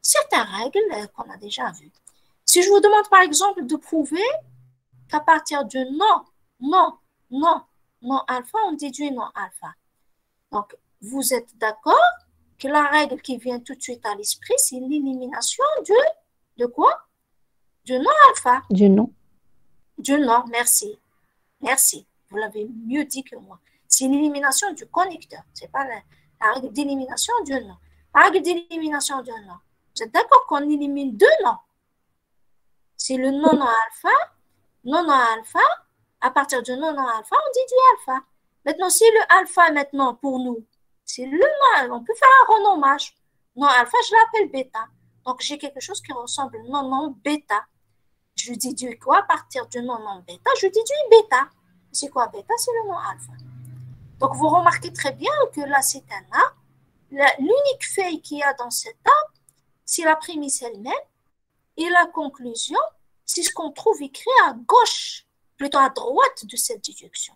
certaines règles qu'on a déjà vues. Si je vous demande par exemple de prouver qu'à partir de non alpha, on déduit non alpha. Donc, vous êtes d'accord que la règle qui vient tout de suite à l'esprit, c'est l'élimination de quoi? De non alpha. Du non. Du non, merci. Merci. Vous l'avez mieux dit que moi. C'est l'élimination du connecteur. Ce n'est pas la règle d'élimination du non. La règle d'élimination du non. Vous êtes d'accord qu'on élimine deux noms? C'est le non alpha. À partir de non alpha, on déduit alpha. Maintenant, si le alpha, maintenant, pour nous, c'est le non, on peut faire un renommage. Non alpha, je l'appelle bêta. Donc, j'ai quelque chose qui ressemble non bêta. Je déduis quoi? À partir du non bêta, je déduis bêta. C'est quoi bêta? C'est le non alpha. Donc, vous remarquez très bien que là, c'est un A. l'unique fait qu'il y a dans cette table, c'est la prémisse elle-même, et la conclusion, c'est ce qu'on trouve écrit à gauche, plutôt à droite de cette déduction.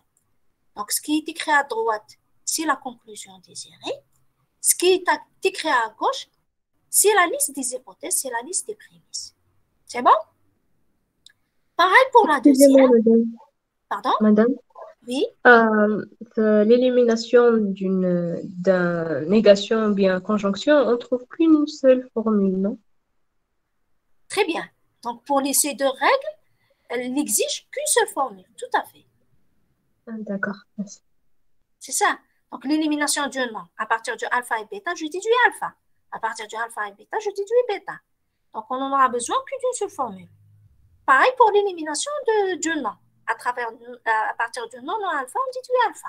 Donc, ce qui est écrit à droite, c'est la conclusion désirée. Ce qui est écrit à gauche, c'est la liste des hypothèses, c'est la liste des prémices. C'est bon? Pareil pour la Excusez-moi, deuxième. madame. Pardon? Madame, Oui. l'élimination d'une négation ou bien conjonction, on trouve qu'une seule formule, non? Très bien. Donc, pour ces deux règles, elle n'exige qu'une seule formule. Tout à fait. Ah, d'accord, merci. C'est ça. Donc, l'élimination du nom. À partir du alpha et bêta, je déduis alpha. À partir du alpha et bêta, je déduis bêta. Donc, on n'en aura besoin que d'une seule formule. Pareil pour l'élimination du nom. À partir du nom alpha, on déduit alpha.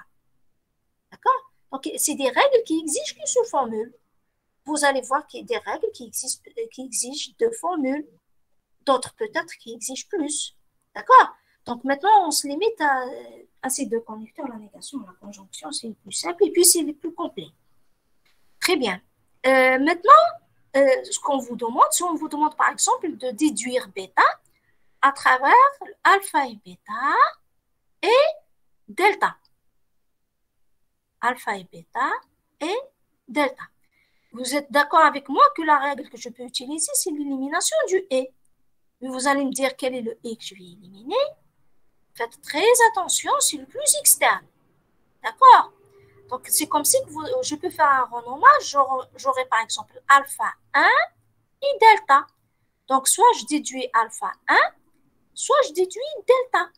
D'accord? Donc, c'est des règles qui exigent qu'une seule formule. Vous allez voir qu'il y a des règles qui exigent deux formules. D'autres peut-être qui exigent plus. D'accord? Donc, maintenant, on se limite à ces deux connecteurs, la négation et la conjonction. C'est le plus simple et puis c'est le plus complet. Très bien. Maintenant, ce qu'on vous demande, si on vous demande par exemple de déduire bêta à travers alpha et bêta et delta. Alpha et bêta et delta. Vous êtes d'accord avec moi que la règle que je peux utiliser, c'est l'élimination du et. Mais vous allez me dire quel est le et que je vais éliminer. Faites très attention, c'est le plus externe. D'accord? Donc, c'est comme si je peux faire un renommage. J'aurai par exemple alpha 1 et delta. Donc, soit je déduis alpha 1, soit je déduis delta.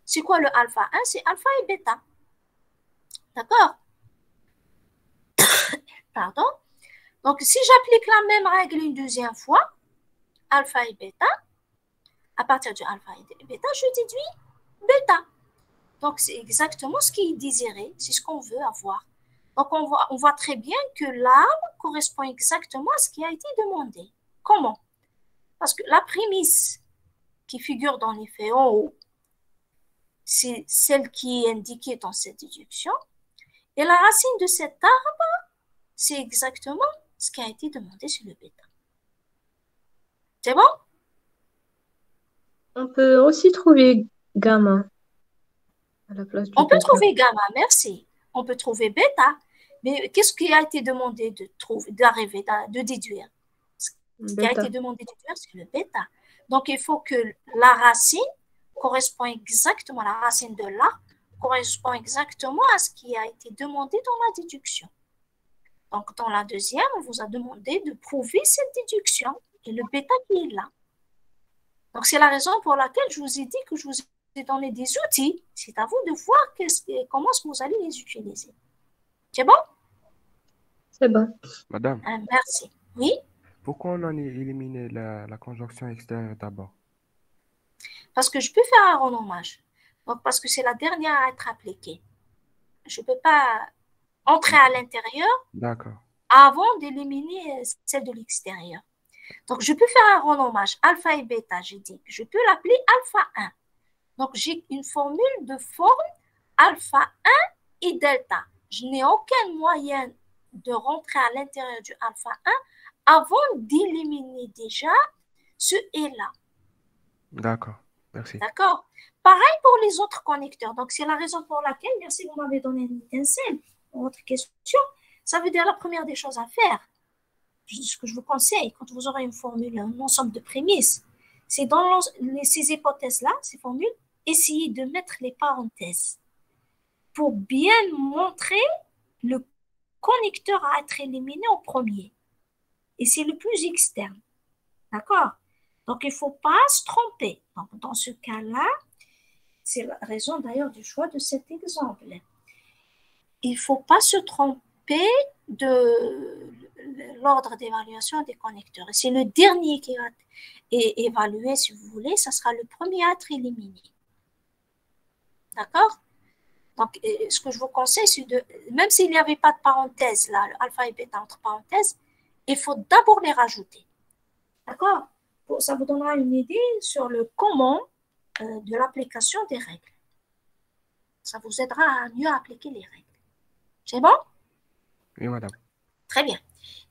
C'est quoi le alpha 1? C'est alpha et bêta. D'accord? Pardon? Donc, si j'applique la même règle une deuxième fois, alpha et bêta, à partir du alpha et bêta, je déduis bêta. Donc, c'est exactement ce qui est désiré, c'est ce qu'on veut avoir. Donc, on voit très bien que l'arbre correspond exactement à ce qui a été demandé. Comment? Parce que la prémisse qui figure dans l'effet en haut, c'est celle qui est indiquée dans cette déduction. Et la racine de cet arbre, c'est exactement ce qui a été demandé sur le bêta. C'est bon? On peut aussi trouver gamma à la place du On peut bêta. trouver gamma, merci. On peut trouver bêta. Mais qu'est-ce qui a été demandé de déduire? Ce qui a Bêta. été demandé de déduire, c'est le bêta. Donc, il faut que la racine correspond exactement, la racine de l'arbre correspond exactement à ce qui a été demandé dans la déduction. Donc, dans la deuxième, on vous a demandé de prouver cette déduction et le bêta qui est là. Donc, c'est la raison pour laquelle je vous ai dit que je vous ai donné des outils. C'est à vous de voir comment est-ce que vous allez les utiliser. C'est bon? C'est bon. Madame, Merci. Oui? pourquoi on a éliminé la conjonction extérieure d'abord? Parce que je peux faire un renommage. Donc, parce que c'est la dernière à être appliquée. Je ne peux pas entrer à l'intérieur D'accord. avant d'éliminer celle de l'extérieur. Donc, je peux faire un renommage alpha et bêta, j'ai dit. Je peux l'appeler alpha 1. Donc, j'ai une formule de forme alpha 1 et delta. Je n'ai aucun moyen de rentrer à l'intérieur du alpha 1 avant d'éliminer déjà ce et-là. D'accord. Merci. D'accord? Pareil pour les autres connecteurs. Donc, c'est la raison pour laquelle, merci, vous m'avez donné une étincelle pour votre question. Ça veut dire la première des choses à faire. Ce que je vous conseille, quand vous aurez une formule, un ensemble de prémices, c'est dans ces hypothèses-là, ces formules, essayez de mettre les parenthèses pour bien montrer le connecteur à être éliminé au premier. Et c'est le plus externe. D'accord? Donc, il ne faut pas se tromper. Donc, dans ce cas-là, c'est la raison d'ailleurs du choix de cet exemple. Il ne faut pas se tromper de l'ordre d'évaluation des connecteurs. Et c'est le dernier qui va être évalué, si vous voulez, ça sera le premier à être éliminé. D'accord? Donc, ce que je vous conseille, c'est même s'il n'y avait pas de parenthèse, là, le alpha et bêta entre parenthèses, il faut d'abord les rajouter. D'accord? Ça vous donnera une idée sur le comment de l'application des règles. Ça vous aidera à mieux appliquer les règles. C'est bon? Oui, madame. Très bien.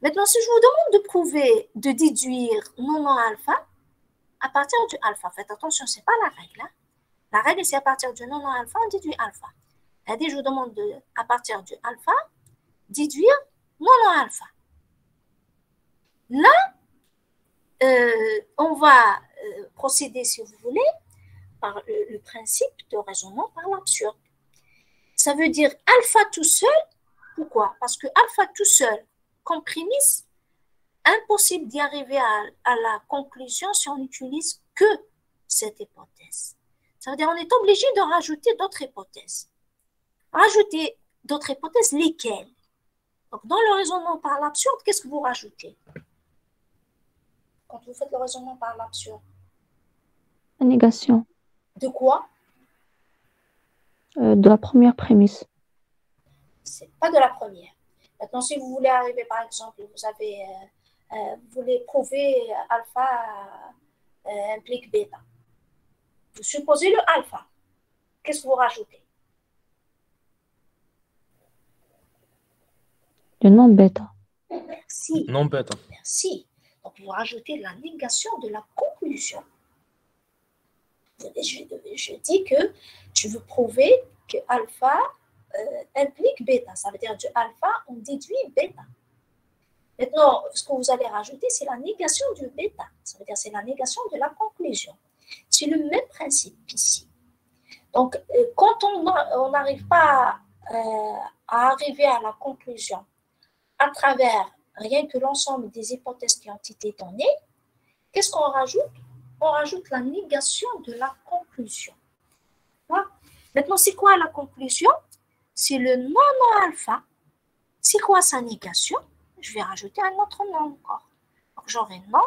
Maintenant, si je vous demande de prouver, de déduire non alpha à partir du alpha, faites attention, ce n'est pas la règle. Hein. La règle, c'est à partir du non alpha, on déduit alpha. C'est-à-dire, je vous demande à partir du alpha, déduire non alpha. Là, on va procéder, si vous voulez, par le principe de raisonnement par l'absurde. Ça veut dire alpha tout seul. Pourquoi? Parce que alpha tout seul, comme prémisse, impossible d'y arriver à la conclusion si on n'utilise que cette hypothèse. Ça veut dire qu'on est obligé de rajouter d'autres hypothèses. Rajouter d'autres hypothèses, lesquelles? Donc, dans le raisonnement par l'absurde, qu'est-ce que vous rajoutez? Quand vous faites le raisonnement par l'absurde. La négation De quoi? de la première prémisse. C'est pas de la première. Maintenant, si vous voulez arriver, par exemple, vous voulez prouver alpha implique bêta. Vous supposez le alpha. Qu'est-ce que vous rajoutez? Le non bêta. Merci. Non bêta. Merci. Donc, vous rajoutez la négation de la conclusion. Je dis que je veux prouver que alpha implique bêta. Ça veut dire du alpha, on déduit bêta. Maintenant, ce que vous allez rajouter, c'est la négation du bêta. Ça veut dire c'est la négation de la conclusion. C'est le même principe ici. Donc, quand on n'arrive pas à arriver à la conclusion à travers rien que l'ensemble des hypothèses qui ont été données, qu'est-ce qu'on rajoute? On rajoute la négation de la conclusion. Voilà. Maintenant, c'est quoi la conclusion? C'est le non-alpha. C'est quoi sa négation? Je vais rajouter un autre non encore. Donc, j'aurai non,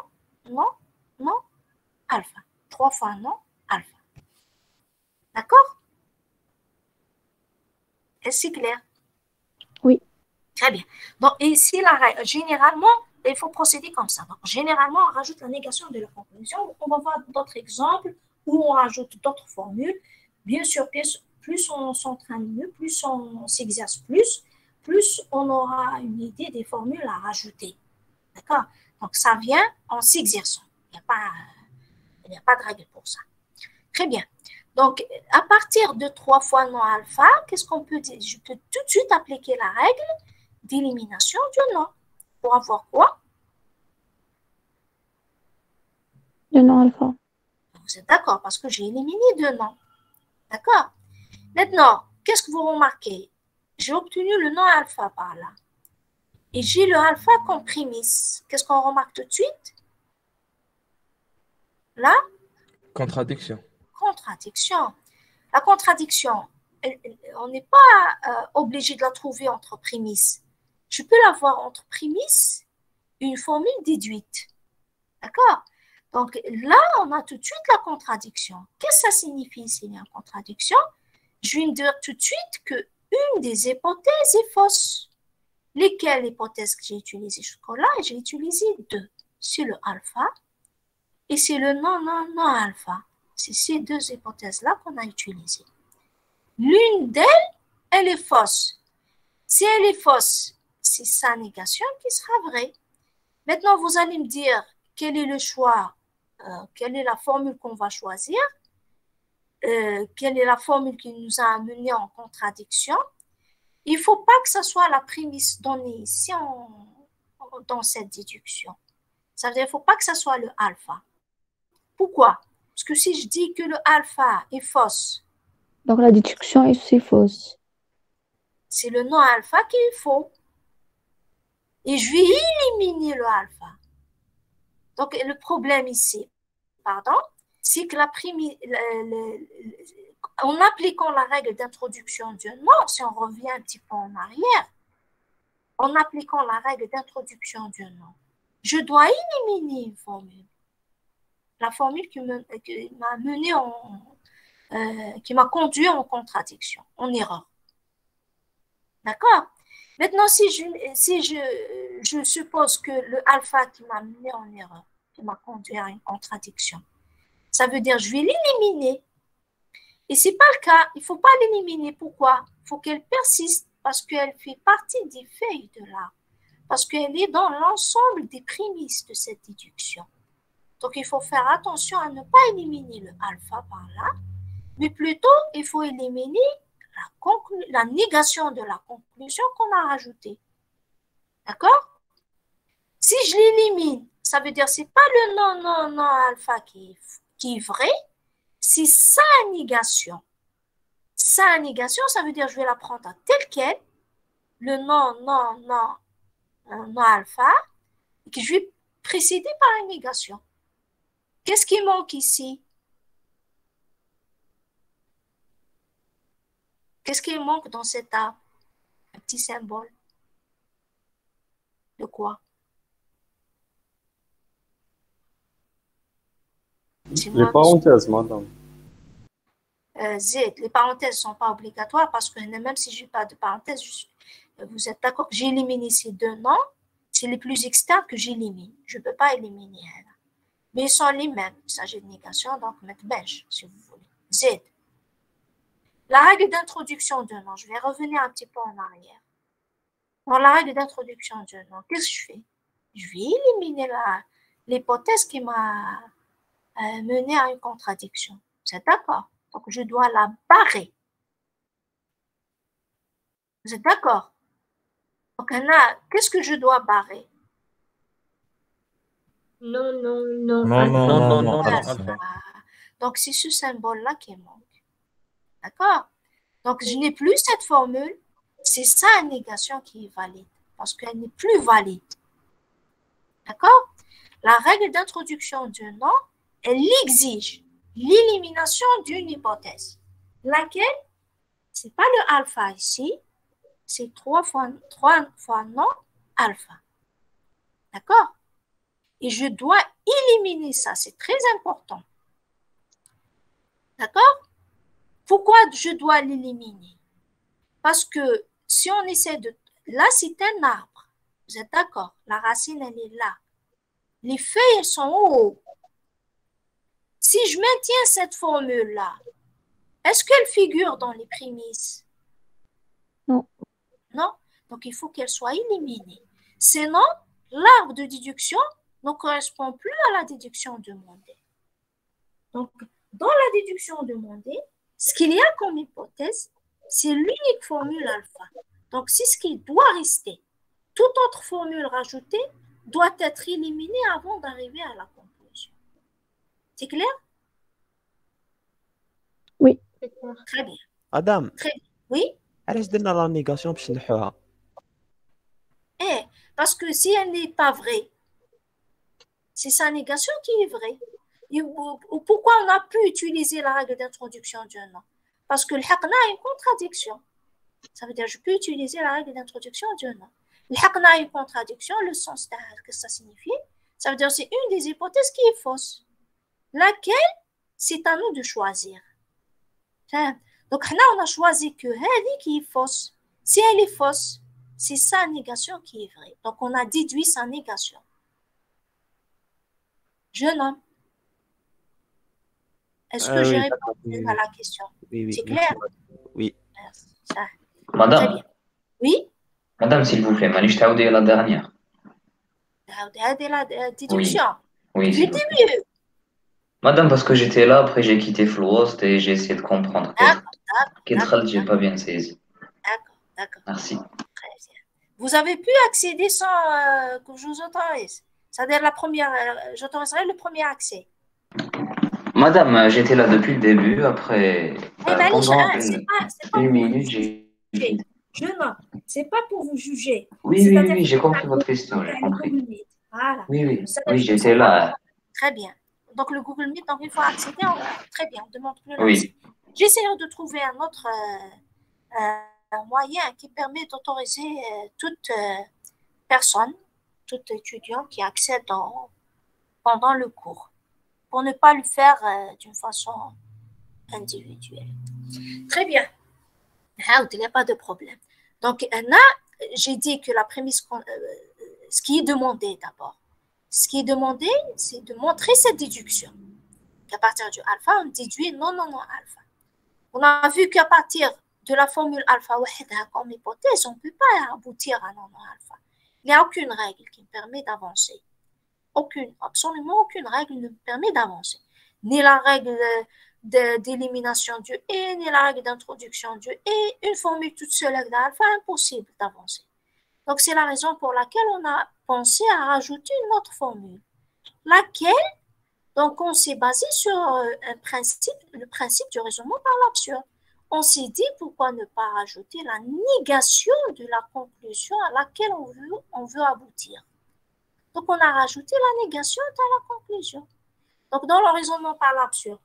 alpha. 3 fois non, alpha. D'accord? Est-ce clair? Oui. Très bien. Donc, ici, la règle, généralement, il faut procéder comme ça. Donc, généralement, on rajoute la négation de la conclusion. On va voir d'autres exemples où on rajoute d'autres formules. Bien sûr, plus on s'entraîne mieux, plus on s'exerce plus on aura une idée des formules à rajouter. D'accord? Donc, ça vient en s'exerçant. Il n'y a pas de règle pour ça. Très bien. Donc, à partir de 3 fois non alpha, qu'est-ce qu'on peut dire? Je peux tout de suite appliquer la règle d'élimination du non. Pour avoir quoi? Le non alpha. Vous êtes d'accord? Parce que j'ai éliminé 2 non. D'accord? Maintenant, qu'est-ce que vous remarquez? J'ai obtenu le non alpha par là. Et j'ai le alpha comme prémisse. Qu'est-ce qu'on remarque tout de suite? Là? Contradiction. Contradiction. La contradiction, on n'est pas obligé de la trouver entre prémices. Je peux l'avoir entre prémices et une formule déduite. D'accord? Donc là, on a tout de suite la contradiction. Qu'est-ce que ça signifie s'il y a une contradiction? Je vais me dire tout de suite qu'une des hypothèses est fausse. Lesquelles hypothèses que j'ai utilisées jusqu'à-là? J'ai utilisé 2. C'est le alpha et c'est le non alpha. C'est ces 2 hypothèses-là qu'on a utilisées. L'une d'elles, elle est fausse. Si elle est fausse, c'est sa négation qui sera vraie. Maintenant, vous allez me dire quel est le choix, quelle est la formule qu'on va choisir, quelle est la formule qui nous a amené en contradiction. Il ne faut pas que ce soit la prémisse donnée ici dans cette déduction. Ça veut dire qu'il ne faut pas que ce soit le alpha. Pourquoi? Parce que si je dis que le alpha est fausse, Donc la déduction est aussi fausse. c'est le non alpha qui est faux. Et je vais éliminer le alpha. Donc le problème ici, c'est que en appliquant la règle d'introduction du non, si on revient un petit peu en arrière, en appliquant la règle d'introduction du non, je dois éliminer une formule. La formule qui m'a mené qui m'a conduit en contradiction, en erreur. D'accord? Maintenant, si je suppose que le alpha qui m'a mené en erreur, qui m'a conduit à une contradiction, ça veut dire que je vais l'éliminer. Et ce n'est pas le cas. Il ne faut pas l'éliminer. Pourquoi? Il faut qu'elle persiste parce qu'elle fait partie des feuilles de l'arbre. parce qu'elle est dans l'ensemble des prémices de cette déduction. Donc, il faut faire attention à ne pas éliminer le alpha par là, mais plutôt, il faut éliminer la négation de la conclusion qu'on a rajoutée. D'accord? Si je l'élimine, ça veut dire que ce n'est pas le non alpha qui est vrai, c'est sa négation. Sa négation, ça veut dire que je vais la prendre telle quelle, le non alpha, et que je vais précéder par la négation. Qu'est-ce qui manque ici? Qu'est-ce qui manque dans cet arbre? Un petit symbole. De quoi? Les parenthèses, madame. Z, les parenthèses ne sont pas obligatoires parce que même si je n'ai pas de parenthèses, vous êtes d'accord que j'ai éliminé ces deux noms, c'est les plus externes que j'élimine. Je ne peux pas éliminer un. Mais ils sont les mêmes. Il s'agit de négation, donc mettre bench, si vous voulez. Z. La règle d'introduction d'un nom, je vais revenir un petit peu en arrière. Dans la règle d'introduction d'un nom, qu'est-ce que je fais? Je vais éliminer l'hypothèse qui m'a mené à une contradiction. Vous êtes d'accord? Donc, je dois la barrer. Vous êtes d'accord? Donc, qu'est-ce que je dois barrer? Non. Alpha. Donc, c'est ce symbole-là qui manque. D'accord? Donc, je n'ai plus cette formule. C'est sa négation qui est valide parce qu'elle n'est plus valide. D'accord? La règle d'introduction du nom, elle exige l'élimination d'une hypothèse. Laquelle? Ce n'est pas le alpha ici, c'est 3 fois non alpha. D'accord? Et je dois éliminer ça, c'est très important. D'accord? Pourquoi je dois l'éliminer? Parce que si on essaie de... Là, c'est un arbre. Vous êtes d'accord? La racine, elle est là. Les feuilles, elles sont haut. Si je maintiens cette formule-là, est-ce qu'elle figure dans les prémices? Non. Non? Donc, il faut qu'elle soit éliminée. Sinon, l'arbre de déduction ne correspond plus à la déduction demandée. Donc, dans la déduction demandée, ce qu'il y a comme hypothèse, c'est l'unique formule alpha. Donc, c'est ce qui doit rester. Toute autre formule rajoutée doit être éliminée avant d'arriver à la conclusion. C'est clair? Oui. Très bien. Adam, Très bien. Oui? علاش درنا لا نيغاسيون باش نحوها؟ Parce que si elle n'est pas vraie, c'est sa négation qui est vraie. Ou pourquoi on a pu utiliser la règle d'introduction d'un nom? Parce que le haqna a une contradiction. Ça veut dire que je peux utiliser la règle d'introduction d'un nom. Le haqna a une contradiction, le sens que ça signifie, ça veut dire que c'est une des hypothèses qui est fausse. Laquelle, c'est à nous de choisir. Donc, on a choisi que elle qui est fausse. Si elle est fausse, c'est sa négation qui est vraie. Donc, on a déduit sa négation. Jeune homme, est-ce que j'ai répondu à la question? Oui, C'est clair? Oui. Très Madame, bien. Oui? madame, s'il vous plaît, Manish Taoudi la dernière. La déduction. Oui, Depuis s'il le vous plaît. début. Madame, parce que j'étais là, après j'ai quitté Flouost et j'ai essayé de comprendre. Quel trade j'ai pas bien saisi. D'accord. Merci. Très bien. Vous avez pu accéder sans que je vous autorise. C'est-à-dire j'autoriserai le premier accès. Madame, j'étais là depuis le début, après, pendant une minute, j'ai... Jeune homme, c'est pas pour vous juger. Oui, j'ai compris votre question, j'ai compris. Voilà. Oui, j'étais là. Très bien. Donc, le Google Meet, donc il faut accéder. Très bien, on demande plus l'accès. Oui. J'essaierai de trouver un autre moyen qui permet d'autoriser toute personne, tout étudiant qui accède pendant le cours, pour ne pas le faire d'une façon individuelle. Très bien. Il n'y a pas de problème. Donc, j'ai dit que la prémisse, ce qui est demandé d'abord, c'est de montrer cette déduction. Qu'à partir du alpha, on déduit non alpha. On a vu qu'à partir de la formule alpha comme hypothèse, on ne peut pas aboutir à non alpha. Il n'y a aucune règle qui me permet d'avancer. Absolument aucune règle ne me permet d'avancer. Ni la règle d'élimination du et, ni la règle d'introduction du et. Une formule toute seule avec alpha, impossible d'avancer. Donc, c'est la raison pour laquelle on a pensé à rajouter une autre formule. Laquelle, donc, on s'est basé sur le principe du raisonnement par l'absurde. On s'est dit pourquoi ne pas rajouter la négation de la conclusion à laquelle on veut aboutir. Donc, on a rajouté la négation dans la conclusion. Donc, dans le raisonnement par l'absurde,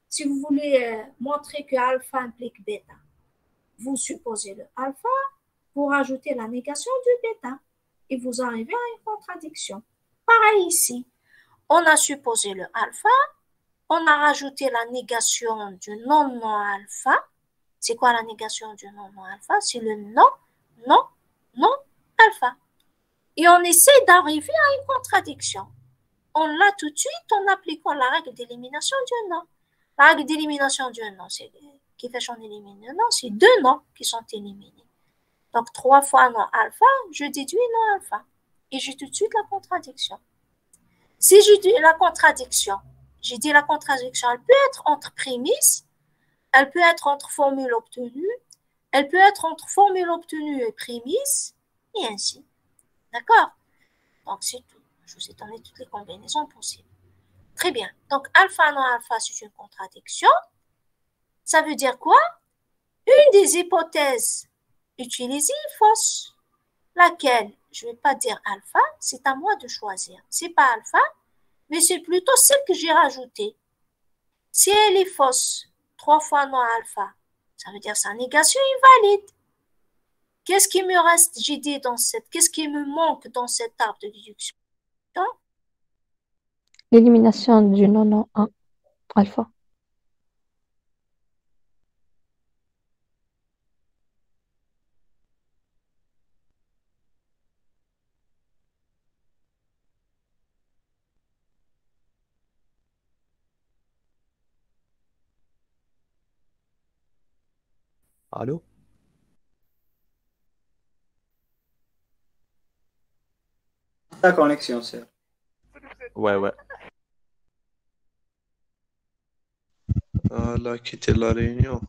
si vous voulez montrer que alpha implique bêta, vous supposez le alpha pour rajouter la négation du bêta et vous arrivez à une contradiction. Pareil ici, on a supposé le alpha, on a rajouté la négation du non-alpha. C'est quoi la négation du non-alpha? C'est le non-alpha. Et on essaie d'arriver à une contradiction. On l'a tout de suite en appliquant la règle d'élimination du non. La règle d'élimination du non, c'est qui fait qu'on élimine le non, c'est 2 noms qui sont éliminés. Donc 3 fois non alpha, je déduis non alpha. Et j'ai tout de suite la contradiction. Si je dis la contradiction, j'ai dit la contradiction, elle peut être entre prémices, elle peut être entre formule obtenue, elle peut être entre formule obtenue et prémices, et ainsi. D'accord? Donc, c'est tout. Je vous ai donné toutes les combinaisons possibles. Très bien. Donc, alpha non alpha, c'est une contradiction. Ça veut dire quoi? Une des hypothèses utilisées est fausse. Laquelle? Je ne vais pas dire alpha, c'est à moi de choisir. Ce n'est pas alpha, mais c'est plutôt celle que j'ai rajoutée. Si elle est fausse, 3 fois non alpha, ça veut dire sa négation est valide. Qu'est-ce qui me reste, j'ai dit, qu'est-ce qui me manque dans cet arbre de déduction? L'élimination du non 1 alpha. Allô? La connexion, c'est. Ouais. Elle a quitté la réunion.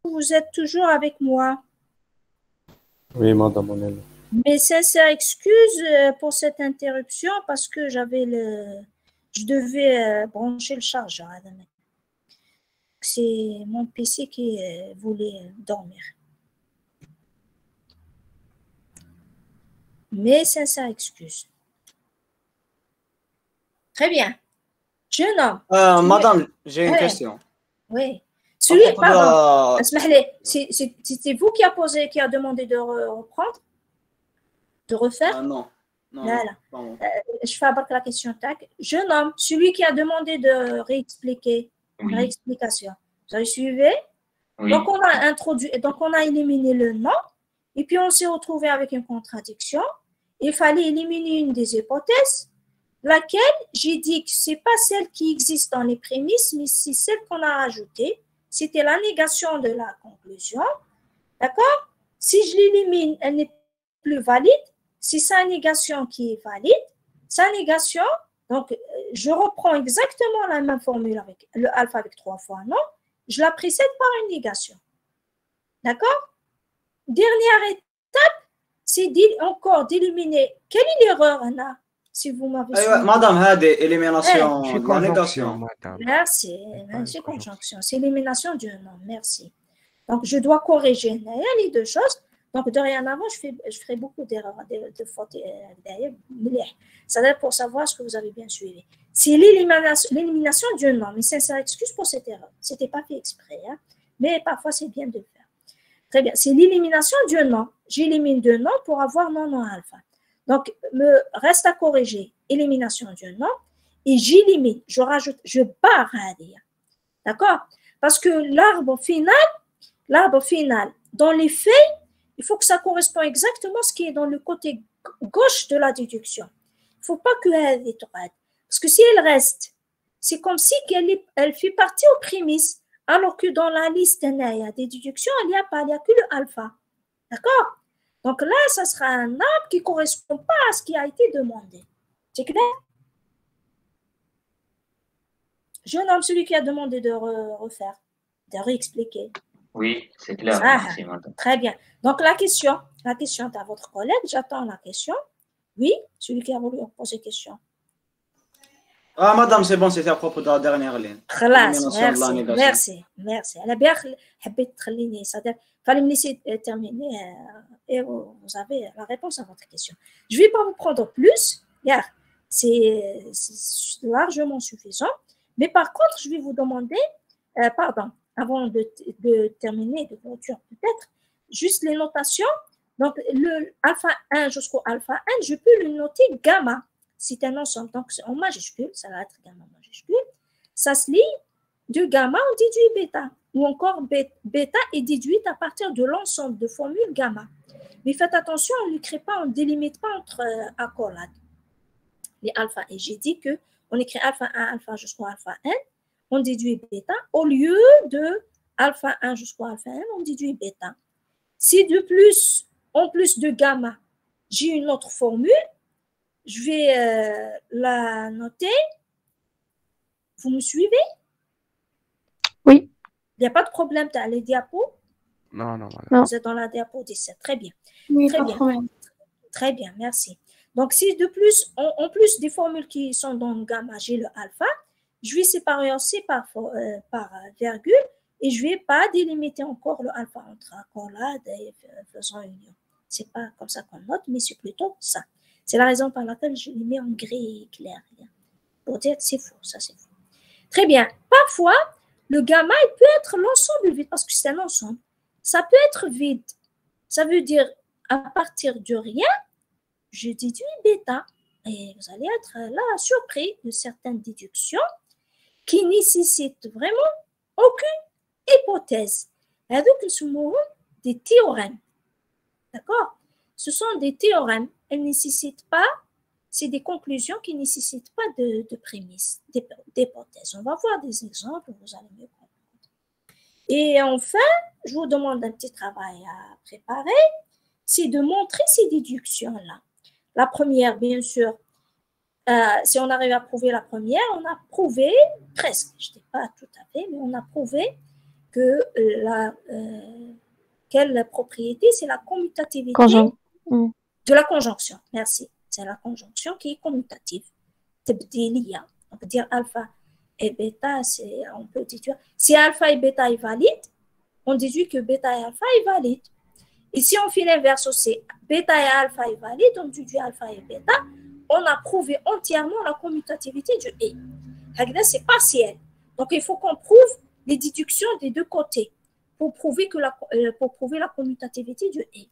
Vous êtes toujours avec moi. Oui, madame Onel. Mes sincères excuses pour cette interruption parce que je devais brancher le chargeur. C'est mon PC qui voulait dormir. Mes sincères excuses. Très bien. Jeune homme. Madame, j'ai une question. Oui. Pardon, c'était vous qui a demandé de reprendre? De refaire? Non. Voilà. Je fabrique la question. Tac. Jeune homme, celui qui a demandé de réexpliquer, réexplication. Vous avez suivi? Oui. Donc, on a éliminé le non, et puis on s'est retrouvé avec une contradiction. Il fallait éliminer une des hypothèses, laquelle j'ai dit que ce n'est pas celle qui existe dans les prémices, mais c'est celle qu'on a rajoutée. C'était la négation de la conclusion. D'accord? Si je l'élimine, elle n'est plus valide. C'est sa négation qui est valide. Sa négation, donc je reprends exactement la même formule avec le alpha avec 3 fois non. Je la précède par une négation. D'accord? Dernière étape, c'est encore d'éliminer. Quelle est l'erreur, Anna? Si vous m'avez suivi. Madame, هذه élimination de la négation. Merci, c'est conjonction. C'est élimination du non, merci. Donc, je dois corriger les deux choses. Donc, dorénavant, je ferai beaucoup d'erreurs, de fautes derrière. Ça doit être pour savoir ce que vous avez bien suivi. C'est l'élimination du non, mais sincère excuse pour cette erreur. Ce n'était pas fait exprès. Hein. mais parfois c'est bien de le faire. Très bien, c'est l'élimination du nom. J'élimine deux noms pour avoir mon nom alpha. Donc, me reste à corriger élimination du nom et j'élimine, je rajoute, je barre هذه. D'accord? Parce que l'arbre final, dans les faits, il faut que ça corresponde exactement à ce qui est dans le côté gauche de la déduction. Il ne faut pas que elle est droite. Parce que si elle reste, c'est comme si elle fait partie aux prémices, alors que dans la liste des déductions, il n'y a que le alpha. D'accord? Donc là, ça sera un arbre qui ne correspond pas à ce qui a été demandé. C'est clair? Je nomme celui qui a demandé de refaire, de réexpliquer. Oui, c'est clair. Ah, Merci, madame. très bien. Donc la question est à votre collègue. J'attends la question. Oui, celui qui a voulu poser question. Ah, madame, c'est bon, c'était à propos de la dernière ligne. Merci. Elle a bien حبيت تخليني, c'est-à-dire fallait me laisser terminer et vous avez la réponse à votre question. Je ne vais pas vous prendre plus, c'est largement suffisant. Mais par contre, je vais vous demander, avant de terminer, de clôture peut-être, juste les notations. Donc, le alpha 1 jusqu'au alpha n, je peux le noter gamma. C'est un ensemble, donc en majuscule, ça va être gamma majuscule. Ça se lit de gamma, on déduit bêta. Ou encore bêta est déduite à partir de l'ensemble de formules gamma. Mais faites attention, on ne crée pas, on ne délimite pas entre accolades. Les alpha et j'ai dit que on écrit alpha 1, alpha jusqu'au alpha n, on déduit bêta. Au lieu de alpha 1 jusqu'au alpha n, on déduit bêta. Si de plus, en plus de gamma, j'ai une autre formule, je vais la noter. Vous me suivez? Oui. Il n'y a pas de problème, tu as les diapos? Non. Vous êtes dans la diapo 17, très bien. Oui, Très pas de bien. problème. Très bien, merci. Donc, si de plus, en plus des formules qui sont dans le gamma, j'ai le alpha, je vais séparer aussi par virgule et je ne vais pas délimiter encore le alpha entre accolade et faisant union. Ce n'est pas comme ça qu'on note, mais c'est plutôt ça. C'est la raison par laquelle je les mets en gris clair. Pour dire que c'est faux, ça c'est faux. Très bien. Parfois, le gamma, il peut être l'ensemble vide parce que c'est un ensemble. Ça peut être vide. Ça veut dire, à partir de rien, je déduis bêta. Et vous allez être là surpris de certaines déductions qui nécessitent vraiment aucune hypothèse. Et donc, nous sommes des théorèmes. D'accord? Ce sont des théorèmes. Elles ne nécessitent pas, c'est des conclusions qui ne nécessitent pas de prémices, d'hypothèses. On va voir des exemples, vous allez mieux comprendre. Et enfin, je vous demande un petit travail à préparer, c'est de montrer ces déductions-là. La première, bien sûr, si on arrive à prouver la première, on a prouvé, presque, je ne dis pas tout à fait, mais on a prouvé que quelle propriété, c'est la commutativité de la conjonction. Merci. C'est la conjonction qui est commutative. Tebdiliya. On peut dire alpha et bêta, on peut déduire. Si alpha et bêta est valide, on déduit que bêta et alpha est valide. Et si on fait l'inverse aussi, bêta et alpha est valide, on déduit alpha et bêta, on a prouvé entièrement la commutativité du et. C'est partiel. Donc, il faut qu'on prouve les déductions des deux côtés pour prouver la commutativité du et.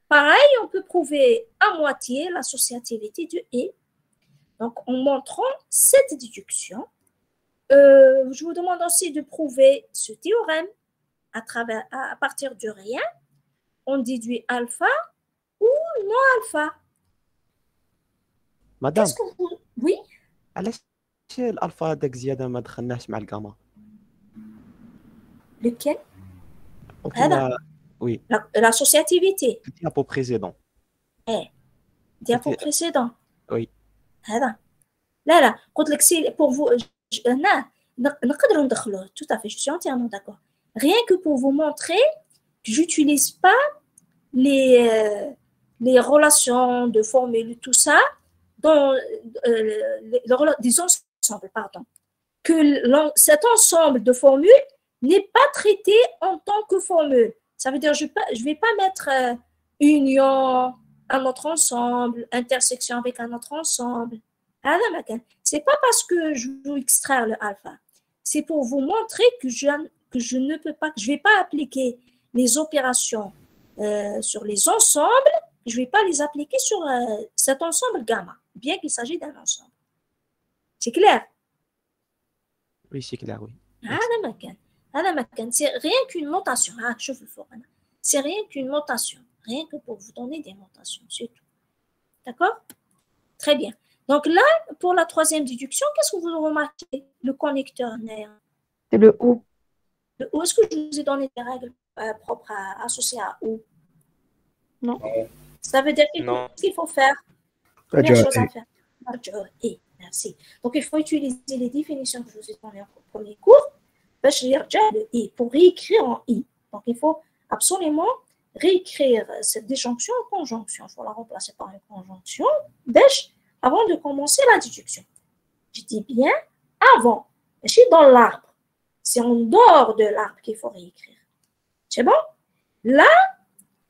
Pareil, on peut prouver à moitié l'associativité du et. Donc, en montrant cette déduction, je vous demande aussi de prouver ce théorème à partir de rien. On déduit alpha ou non alpha. مدام Qu'est-ce que vous... Oui, علاش الالفا هذاك زياده ما دخلناهش مع الجاما lequel? قلنا وي L'associativité. diapo précédent Diapo précédent. Oui. هذا لا قلت لك سي pour vous نقدروا ندخلوه tout à fait, je suis entièrement d'accord. Rien que pour vous montrer que j'utilise pas les relations de formules, tout ça, dans des ensembles, pardon. Que cet ensemble de formules n'est pas traité en tant que formule. Ça veut dire je ne vais pas mettre union, un autre ensemble, intersection avec un autre ensemble. Ce n'est pas parce que je veux extraire le alpha. C'est pour vous montrer que que je ne peux pas, que je ne vais pas appliquer les opérations sur les ensembles, je ne vais pas les appliquer sur cet ensemble gamma, bien qu'il s'agisse d'un ensemble. C'est clair? Oui, c'est clair, oui. C'est rien qu'une notation. C'est rien qu'une notation. Rien que pour vous donner des notations, c'est tout. D'accord? Très bien. Donc là, pour la troisième déduction, qu'est-ce que vous remarquez? Le connecteur nerf. C'est le ou. Le ou, est-ce que je vous ai donné des règles propres associées à ou? Non. Ça veut dire qu'il faut faire. Première chose à faire. Et, merci. Donc, il faut utiliser les définitions que je vous ai données au premier cours. Le i pour réécrire en i. Donc, il faut absolument réécrire cette disjonction en conjonction. Il faut la remplacer par une conjonction avant de commencer la déduction. Je dis bien avant. Je suis dans l'arbre. C'est en dehors de l'arbre qu'il faut réécrire. C'est bon? Là,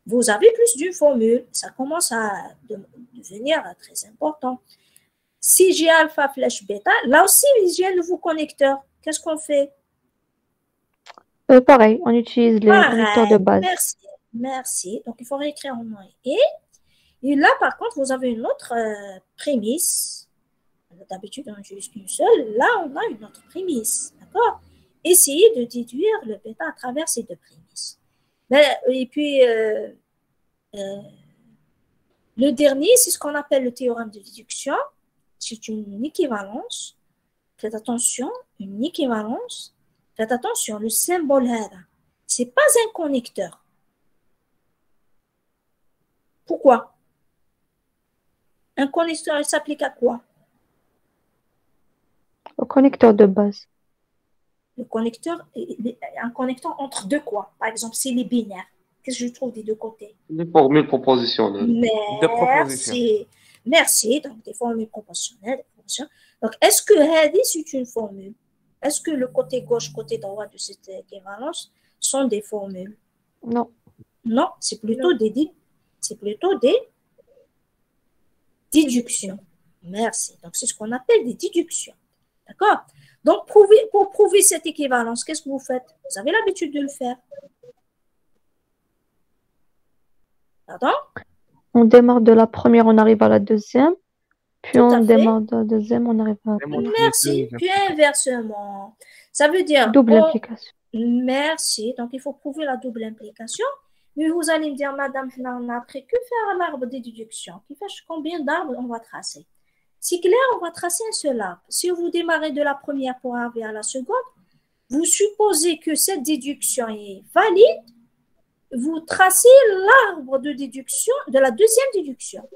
vous avez plus d'une formule. Ça commence à devenir très important. Si j'ai alpha flèche bêta, là aussi, j'ai un nouveau connecteur. Qu'est-ce qu'on fait? Pareil, on utilise les connecteurs de base. Merci. Donc, il faut réécrire en moins. Et là, par contre, vous avez une autre prémisse. D'habitude, on n'utilise qu'une seule. Là, on a une autre prémisse. D'accord? Essayez de déduire le bêta à travers ces deux prémisses. Et puis, le dernier, c'est ce qu'on appelle le théorème de déduction. C'est une équivalence. Faites attention, une équivalence. Faites attention, le symbole ce n'est pas un connecteur. Pourquoi? Un connecteur, il s'applique à quoi? Au connecteur de base. Le connecteur, un connecteur entre deux quoi? Par exemple, c'est les binaires. Qu'est-ce que je trouve des deux côtés? Des formules propositionnelles. Merci. Donc, des formules proportionnelles. Donc, est-ce que c'est une formule? Est-ce que le côté gauche, côté droit de cette équivalence sont des formules? Non. Non, c'est plutôt des déductions. Merci. Donc, c'est ce qu'on appelle des déductions. D'accord? Donc, pour prouver cette équivalence, qu'est-ce que vous faites? Vous avez l'habitude de le faire. Pardon? On démarre de la première, on arrive à la deuxième. Puis on démarre de la deuxième, on arrive à la première. Merci. Puis inversement. Ça veut dire... Double implication. Merci. Donc, il faut prouver la double implication. Mais vous allez me dire, madame, on n'a appris que faire l'arbre de déduction. Qui fait combien d'arbres on va tracer? C'est clair, on va tracer un seul arbre. Si vous démarrez de la première pour arriver à la seconde, vous supposez que cette déduction est valide. Vous tracez l'arbre de déduction de la deuxième déduction.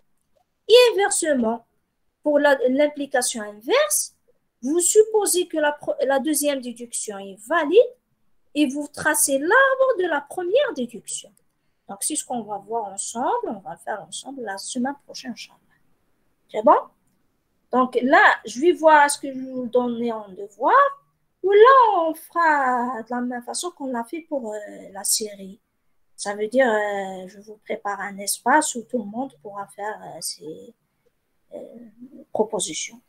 Et inversement, pour l'implication inverse, vous supposez que la deuxième déduction est valide et vous tracez l'arbre de la première déduction. Donc, c'est ce qu'on va voir ensemble. On va le faire ensemble la semaine prochaine, Inch'Allah. C'est bon? Donc, là, je vais voir ce que je vais vous donner en devoir. Ou là, on fera de la même façon qu'on l'a fait pour la série. Ça veut dire, je vous prépare un espace où tout le monde pourra faire ses propositions.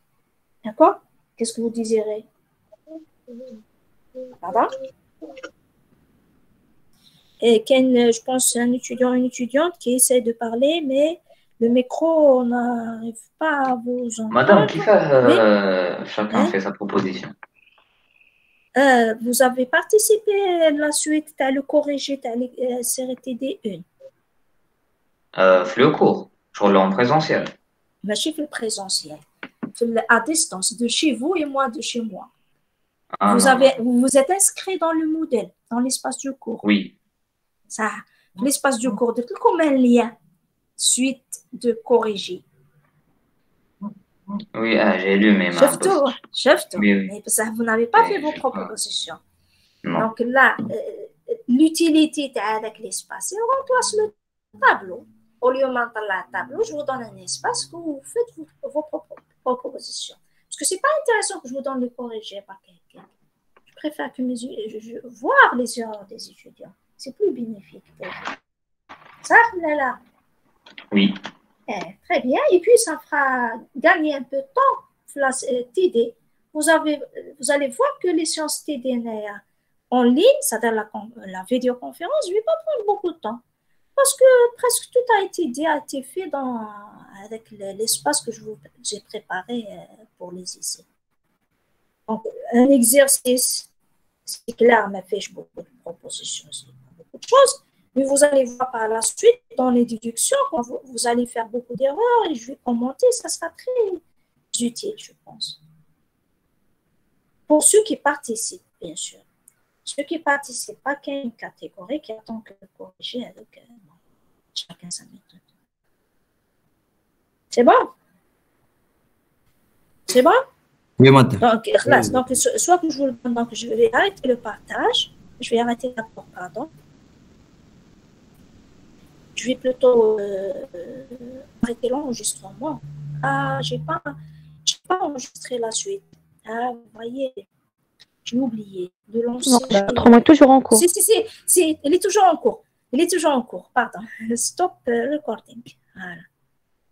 D'accord? Qu'est-ce que vous désirez? Pardon? Et Ken, je pense, un étudiant, une étudiante qui essaie de parler, mais le micro, on n'arrive pas à vous entendre. Madame, qui fait chacun fait sa proposition. Vous avez participé à la suite, tu as le corrigé, tu as le CRTD 1. Le cours, je l'ai en présentiel. Mais je fais le présentiel. À distance, de chez vous et moi de chez moi. Vous vous êtes inscrit dans le modèle, dans l'espace du cours. Oui. Ça, l'espace du cours, de comme un lien, suite de corriger. Oui, j'ai lu mes mains. Chef, oui. Mais ça, vous n'avez pas fait vos propositions. Donc là, l'utilité avec l'espace, on remplace le tableau. Au lieu de mettre le tableau, je vous donne un espace où vous faites vos propositions. Parce que ce n'est pas intéressant que je vous donne le corriger par quelqu'un. Je préfère que voir les erreurs des étudiants. C'est plus bénéfique pour vous. Ça, là. Oui. Très bien. Et puis, ça fera gagner un peu de temps. TD. Vous allez voir que les sciences TD, en ligne, c'est-à-dire la vidéoconférence, je ne vais pas prendre beaucoup de temps. Parce que presque tout a été dit, a été fait avec l'espace que j'ai préparé pour les essais. Donc, un exercice, c'est clair, m'a fait beaucoup de propositions, beaucoup de choses. Mais vous allez voir par la suite, dans les déductions, quand vous allez faire beaucoup d'erreurs et je vais commenter, ça sera très utile, je pense. Pour ceux qui participent, bien sûr. Ceux qui ne participent pas, qu'il y a une catégorie qui attend que corriger avec chacun sa méthode. C'est bon? C'est bon? Oui, madame. Donc, soit que je vous le donne, donc je vais arrêter le partage. Je vais arrêter d'abord, pardon. Je vais plutôt arrêter l'enregistrement. Ah, je n'ai pas enregistré la suite. Ah, vous voyez, j'ai oublié de lancer. L'enregistrement est toujours en cours. Si, il est toujours en cours. Il est toujours en cours, pardon. Stop recording. Voilà.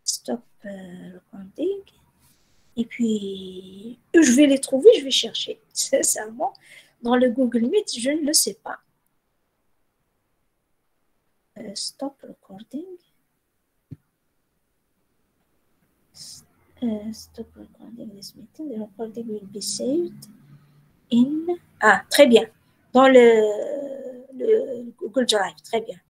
Stop recording. Et puis, je vais les trouver, je vais chercher. Sincèrement, dans le Google Meet, je ne le sais pas. Stop recording. Stop recording this meeting. The recording will be saved in... Ah, très bien. Dans le Google Drive, très bien.